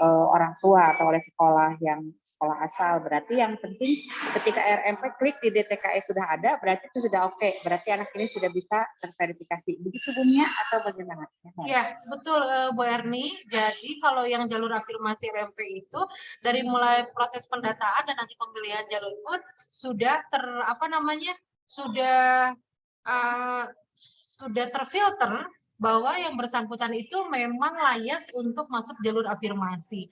orang tua atau oleh sekolah yang sekolah asal. Berarti yang penting ketika RMP klik di DTKS sudah ada, berarti itu sudah oke. Berarti anak ini sudah bisa terverifikasi. Begitu Bu Mia atau bagaimana? Ya, betul Bu Erni. Jadi kalau yang jalur afirmasi RMP itu dari mulai proses pendataan dan nanti pemilihan jalur pun sudah sudah terfilter bahwa yang bersangkutan itu memang layak untuk masuk jalur afirmasi.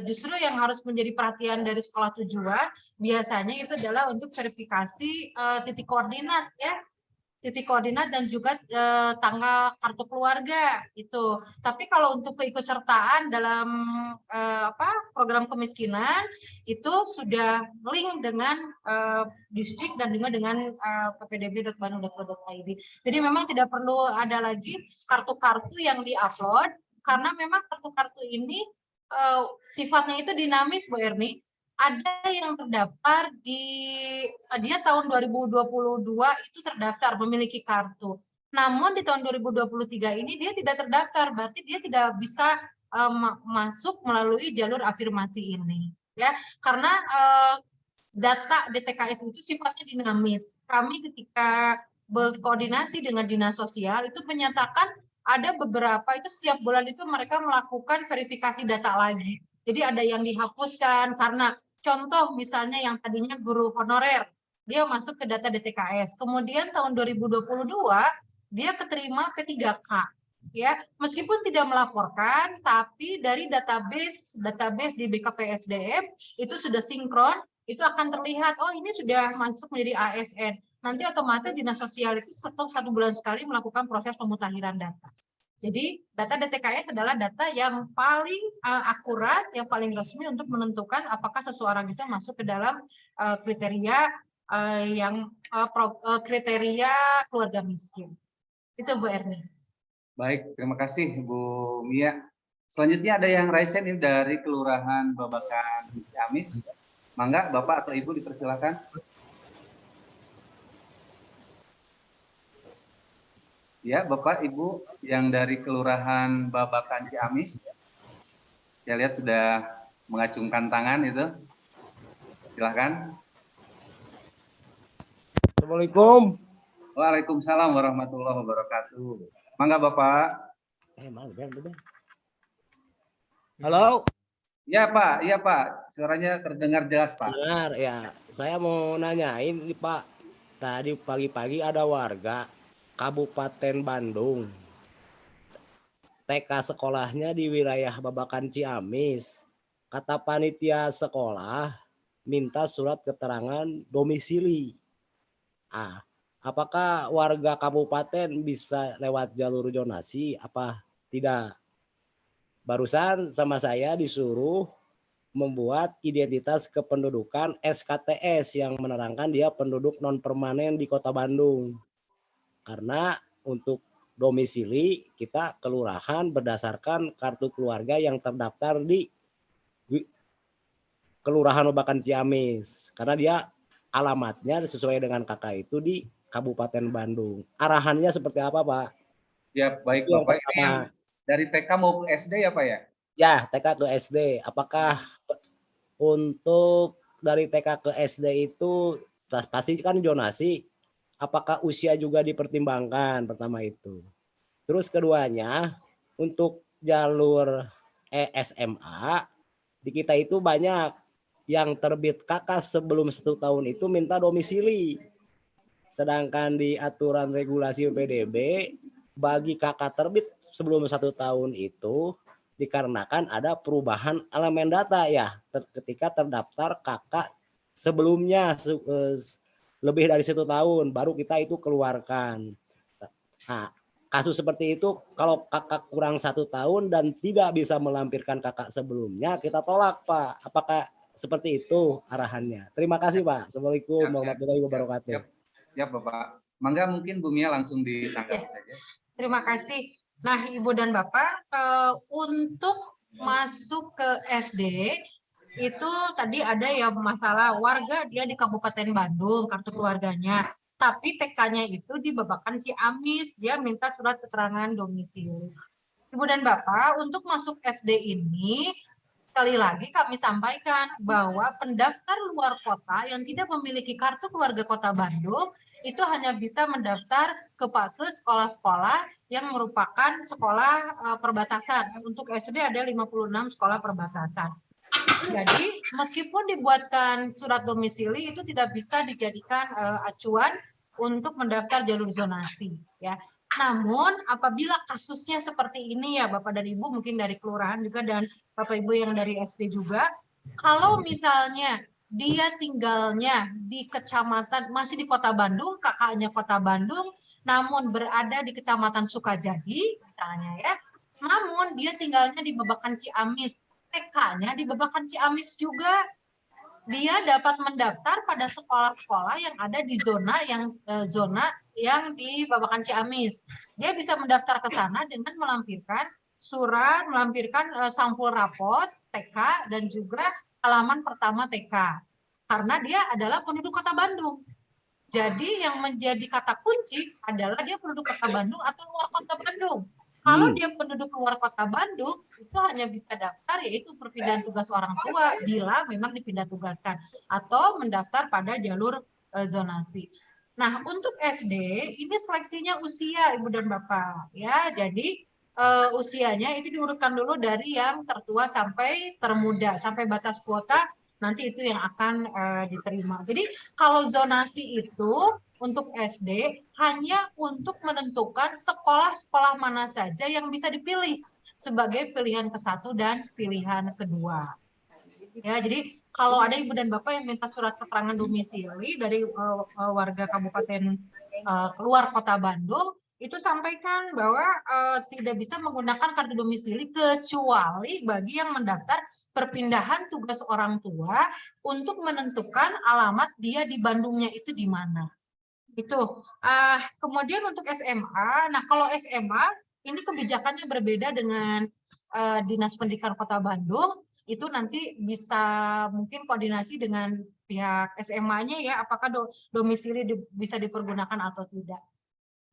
Justru yang harus menjadi perhatian dari sekolah tujuan biasanya itu adalah untuk verifikasi titik koordinat ya. Titik koordinat dan juga tanggal kartu keluarga itu. Tapi kalau untuk keikutsertaan dalam program kemiskinan itu sudah link dengan distrik dan juga dengan ppdb.bandung.go.id. Jadi memang tidak perlu ada lagi kartu-kartu yang diupload karena memang kartu-kartu ini sifatnya itu dinamis Bu Erni. Ada yang terdaftar dia tahun 2022 itu terdaftar memiliki kartu. Namun di tahun 2023 ini dia tidak terdaftar, berarti dia tidak bisa masuk melalui jalur afirmasi ini. Ya, karena data DTKS itu sifatnya dinamis. Kami ketika berkoordinasi dengan dinas sosial itu menyatakan ada beberapa itu setiap bulan itu mereka melakukan verifikasi data lagi. Jadi ada yang dihapuskan karena contoh misalnya yang tadinya guru honorer, dia masuk ke data DTKS. Kemudian tahun 2022 dia keterima P3K. Ya, meskipun tidak melaporkan, tapi dari database di BKPSDM itu sudah sinkron, itu akan terlihat, oh ini sudah masuk menjadi ASN. Nanti otomatis dinas sosial itu satu bulan sekali melakukan proses pemutakhiran data. Jadi data DTKS adalah data yang paling akurat, yang paling resmi untuk menentukan apakah seseorang itu masuk ke dalam kriteria kriteria keluarga miskin. Itu Bu Erni. Baik, terima kasih Bu Mia. Selanjutnya ada yang raise hand ini dari Kelurahan Babakan Ciamis. Mangga Bapak atau Ibu dipersilakan. Ya, Bapak, Ibu yang dari Kelurahan Babakan Ciamis. Saya lihat sudah mengacungkan tangan itu. Silakan. Assalamualaikum. Waalaikumsalam warahmatullahi wabarakatuh. Mangga Bapak. Halo. Iya Pak. Suaranya terdengar jelas Pak. Benar ya. Saya mau nanyain nih Pak. Tadi pagi-pagi ada warga Kabupaten Bandung. TK sekolahnya di wilayah Babakan Ciamis. Kata panitia sekolah minta surat keterangan domisili. Apakah warga kabupaten bisa lewat jalur zonasi apa tidak? Barusan sama saya disuruh membuat identitas kependudukan SKTS yang menerangkan dia penduduk non permanen di Kota Bandung. Karena untuk domisili kita kelurahan berdasarkan kartu keluarga yang terdaftar di Kelurahan Babakan Ciamis. Karena dia alamatnya sesuai dengan kakak itu di Kabupaten Bandung. Arahannya seperti apa Pak? Ya baik Bapak. Ini yang dari TK maupun SD ya Pak ya? Ya, TK ke SD. Apakah untuk dari TK ke SD itu pasti kan zonasi? Apakah usia juga dipertimbangkan pertama itu? Terus keduanya untuk jalur SMA di kita itu banyak yang terbit KK sebelum 1 tahun itu minta domisili. Sedangkan di aturan regulasi PDB bagi KK terbit sebelum 1 tahun itu dikarenakan ada perubahan elemen data ya ketika terdaftar kakak sebelumnya lebih dari 1 tahun baru kita itu keluarkan. Nah, kasus seperti itu kalau kakak kurang 1 tahun dan tidak bisa melampirkan kakak sebelumnya kita tolak Pak. Apakah seperti itu arahannya? Terima kasih Pak. Assalamualaikum warahmatullahi wabarakatuh. Ya Bapak. Mangga mungkin Bu Mia langsung ditanggapi saja. Terima kasih. Nah, Ibu dan Bapak, untuk masuk ke SD itu tadi ada ya masalah warga dia di Kabupaten Bandung kartu keluarganya, tapi TK-nya itu di Babakan Ciamis, dia minta surat keterangan domisili. Ibu dan Bapak, untuk masuk SD ini sekali lagi kami sampaikan bahwa pendaftar luar kota yang tidak memiliki kartu keluarga Kota Bandung itu hanya bisa mendaftar ke sekolah-sekolah yang merupakan sekolah perbatasan. Untuk SD ada 56 sekolah perbatasan. Jadi meskipun dibuatkan surat domisili itu tidak bisa dijadikan acuan untuk mendaftar jalur zonasi, ya. Namun apabila kasusnya seperti ini ya Bapak dan Ibu, mungkin dari kelurahan juga dan Bapak Ibu yang dari SD juga, kalau misalnya dia tinggalnya di kecamatan masih di Kota Bandung, kakaknya Kota Bandung, namun berada di Kecamatan Sukajadi misalnya ya, namun dia tinggalnya di Babakan Ciamis, TK-nya di Babakan Ciamis juga, dia dapat mendaftar pada sekolah-sekolah yang ada di zona yang di Babakan Ciamis. Dia bisa mendaftar ke sana dengan melampirkan surat, melampirkan sampul rapot TK dan juga halaman pertama TK. Karena dia adalah penduduk Kota Bandung. Jadi yang menjadi kata kunci adalah dia penduduk Kota Bandung atau luar Kota Bandung. Kalau dia penduduk luar Kota Bandung, itu hanya bisa daftar yaitu perpindahan tugas orang tua bila memang dipindah tugaskan atau mendaftar pada jalur zonasi. Nah, untuk SD ini seleksinya usia Ibu dan Bapak ya. Jadi usianya itu diurutkan dulu dari yang tertua sampai termuda, sampai batas kuota nanti itu yang akan diterima. Jadi kalau zonasi itu untuk SD hanya untuk menentukan sekolah-sekolah mana saja yang bisa dipilih sebagai pilihan ke-1 dan pilihan kedua. Ya, jadi kalau ada Ibu dan Bapak yang minta surat keterangan domisili dari warga kabupaten luar Kota Bandung, itu sampaikan bahwa tidak bisa menggunakan kartu domisili kecuali bagi yang mendaftar perpindahan tugas orang tua untuk menentukan alamat dia di Bandungnya itu di mana. Itu. Kemudian untuk SMA, nah kalau SMA ini kebijakannya berbeda dengan Dinas Pendidikan Kota Bandung, itu nanti bisa mungkin koordinasi dengan pihak SMA-nya ya, apakah domisili bisa dipergunakan atau tidak.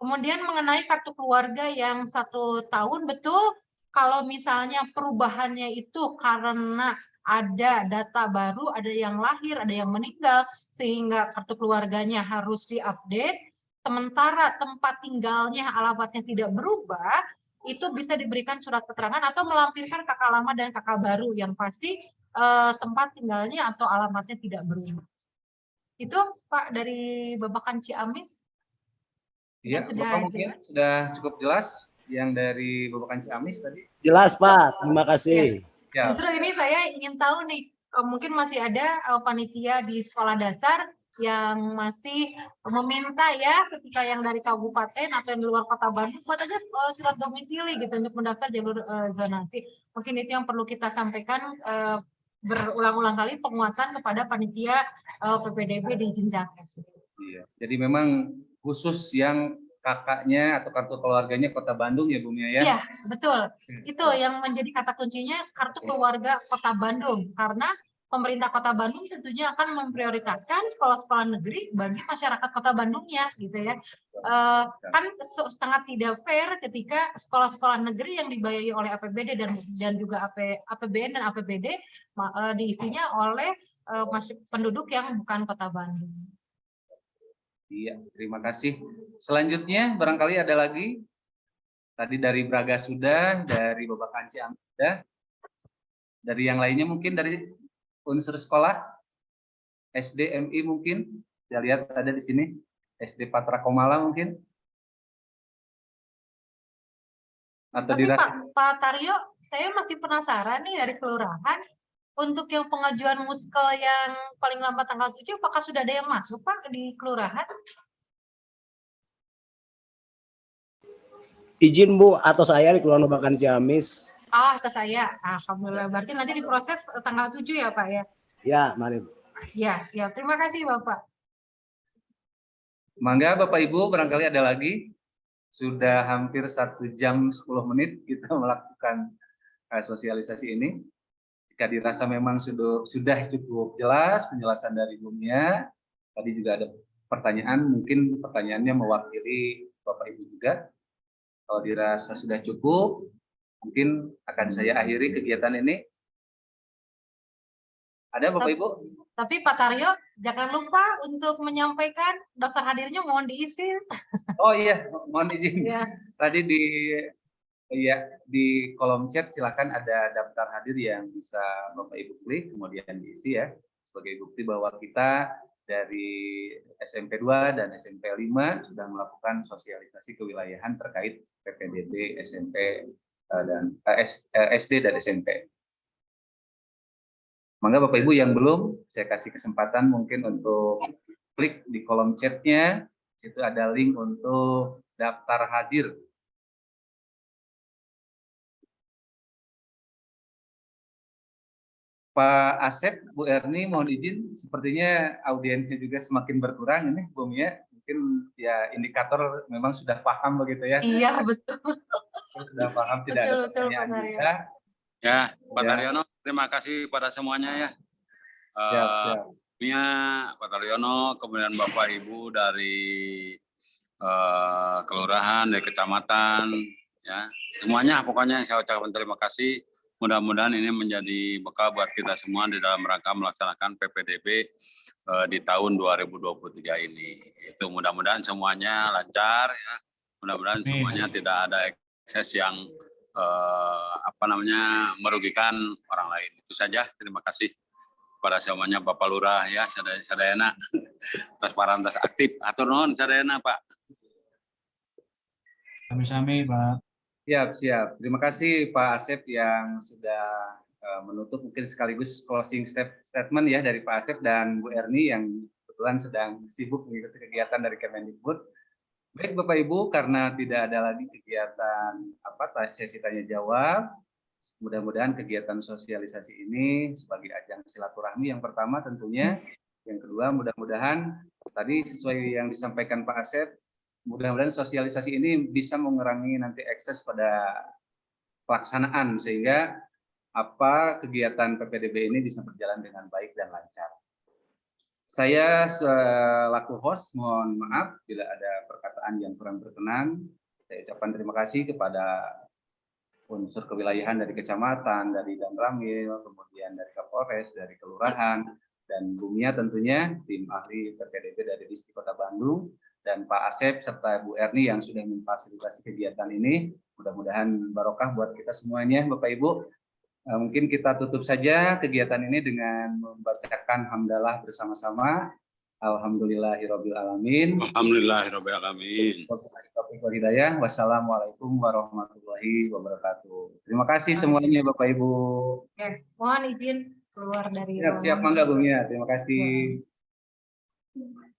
Kemudian mengenai kartu keluarga yang 1 tahun, betul kalau misalnya perubahannya itu karena ada data baru, ada yang lahir, ada yang meninggal, sehingga kartu keluarganya harus diupdate, sementara tempat tinggalnya, alamatnya tidak berubah, itu bisa diberikan surat keterangan atau melampirkan kakak lama dan kakak baru yang pasti tempat tinggalnya atau alamatnya tidak berubah. Itu Pak dari Babakan Ciamis. Iya, Bapak mungkin sudah cukup jelas yang dari Babakan Ciamis tadi. Jelas Pak, terima kasih. Ya. Justru ini saya ingin tahu nih, mungkin masih ada panitia di sekolah dasar yang masih meminta ya ketika yang dari kabupaten atau yang di luar Kota Bandung buat aja surat domisili gitu untuk mendaftar jalur zonasi. Mungkin itu yang perlu kita sampaikan berulang-ulang kali, penguatan kepada panitia PPDB di jenjang SD. Iya, jadi memang khusus yang kakaknya atau kartu keluarganya Kota Bandung ya Bu Mia ya? Iya, betul. Itu yang menjadi kata kuncinya kartu keluarga Kota Bandung. Karena pemerintah Kota Bandung tentunya akan memprioritaskan sekolah-sekolah negeri bagi masyarakat Kota Bandungnya, gitu ya. Kan sangat tidak fair ketika sekolah-sekolah negeri yang dibayari oleh APBD dan juga APBN dan APBD diisinya oleh penduduk yang bukan Kota Bandung. Iya, terima kasih. Selanjutnya barangkali ada lagi. Tadi dari Braga sudah, dari Babakan Ciamis sudah. Dari yang lainnya mungkin dari unsur sekolah, SD, MI mungkin. Saya lihat ada di sini. SD Patra Komala mungkin. Atau Tapi dirasa Pak Taryo, saya masih penasaran nih dari kelurahan, untuk yang pengajuan muskel yang paling lambat tanggal 7, apakah sudah ada yang masuk Pak di kelurahan? Izin Bu, atau saya di Kelurahan Babakan Ciamis. Ah, ke saya. Alhamdulillah. Berarti nanti diproses tanggal 7 ya Pak ya? Ya, mari. Ya, siap. Terima kasih Bapak. Mangga Bapak Ibu, barangkali ada lagi. Sudah hampir 1 jam 10 menit kita melakukan sosialisasi ini. Jika dirasa memang sudah cukup jelas penjelasan dari Bumia, tadi juga ada pertanyaan, mungkin pertanyaannya mewakili Bapak Ibu juga. Kalau dirasa sudah cukup, mungkin akan saya akhiri kegiatan ini. Ada Bapak Ibu? Tapi Pak Taryo, jangan lupa untuk menyampaikan daftar hadirnya mohon diisi. Oh iya, mohon izin. Ya. Tadi di kolom chat silakan ada daftar hadir yang bisa Bapak Ibu klik kemudian diisi ya, sebagai bukti bahwa kita dari SMP 2 dan SMP 5 sudah melakukan sosialisasi kewilayahan terkait PPDB SMP dan SD dan SMP. Mangga Bapak Ibu yang belum, saya kasih kesempatan mungkin untuk klik di kolom chatnya, situ ada link untuk daftar hadir. Pak Asep, Bu Erni, mohon izin, sepertinya audiensnya juga semakin berkurang ini, Bung ya. Mungkin ya indikator memang sudah paham begitu ya. Iya, betul. Sudah paham, tidak ada Betul, pertanyaan Pak Taryo. juga. Ya, Pak Ya. Taryono, terima kasih pada semuanya ya. Siap. Pak Taryono, kemudian Bapak Ibu dari kelurahan, dari kecamatan, ya semuanya pokoknya saya ucapkan terima kasih. Mudah-mudahan ini menjadi bekal buat kita semua di dalam rangka melaksanakan PPDB di tahun 2023 ini. Itu mudah-mudahan semuanya lancar ya. Mudah-mudahan semuanya tidak ada ekses yang merugikan orang lain. Itu saja. Terima kasih pada semuanya Bapak Lurah ya, sadayana atas parantos aktif. Atur nuhun sadayana Pak. Sami-sami Pak. Siap. Terima kasih Pak Asep yang sudah menutup mungkin sekaligus closing statement ya dari Pak Asep dan Bu Erni yang kebetulan sedang sibuk mengikuti kegiatan dari Kemendikbud. Baik Bapak Ibu, karena tidak ada lagi kegiatan sesi tanya jawab, mudah-mudahan kegiatan sosialisasi ini sebagai ajang silaturahmi yang pertama tentunya, yang kedua mudah-mudahan tadi sesuai yang disampaikan Pak Asep, mudah-mudahan sosialisasi ini bisa mengurangi nanti ekses pada pelaksanaan sehingga kegiatan PPDB ini bisa berjalan dengan baik dan lancar. Saya selaku host mohon maaf bila ada perkataan yang kurang berkenan. Saya ucapkan terima kasih kepada unsur kewilayahan dari kecamatan, dari Damramil, kemudian dari Kapolres, dari kelurahan, dan Bumia tentunya tim ahli PPDB dari Distrik Kota Bandung, dan Pak Asep serta Bu Erni yang sudah memfasilitasi kegiatan ini. Mudah-mudahan barokah buat kita semuanya Bapak Ibu. Mungkin kita tutup saja kegiatan ini dengan membacakan hamdalah bersama-sama. Alhamdulillahirabbil alamin. Alhamdulillahirabbil alamin. Wassalamualaikum warahmatullahi wabarakatuh. Terima kasih semuanya Bapak Ibu. Mohon izin keluar dari Siap, mangga Bung ya. Terima kasih. Ya.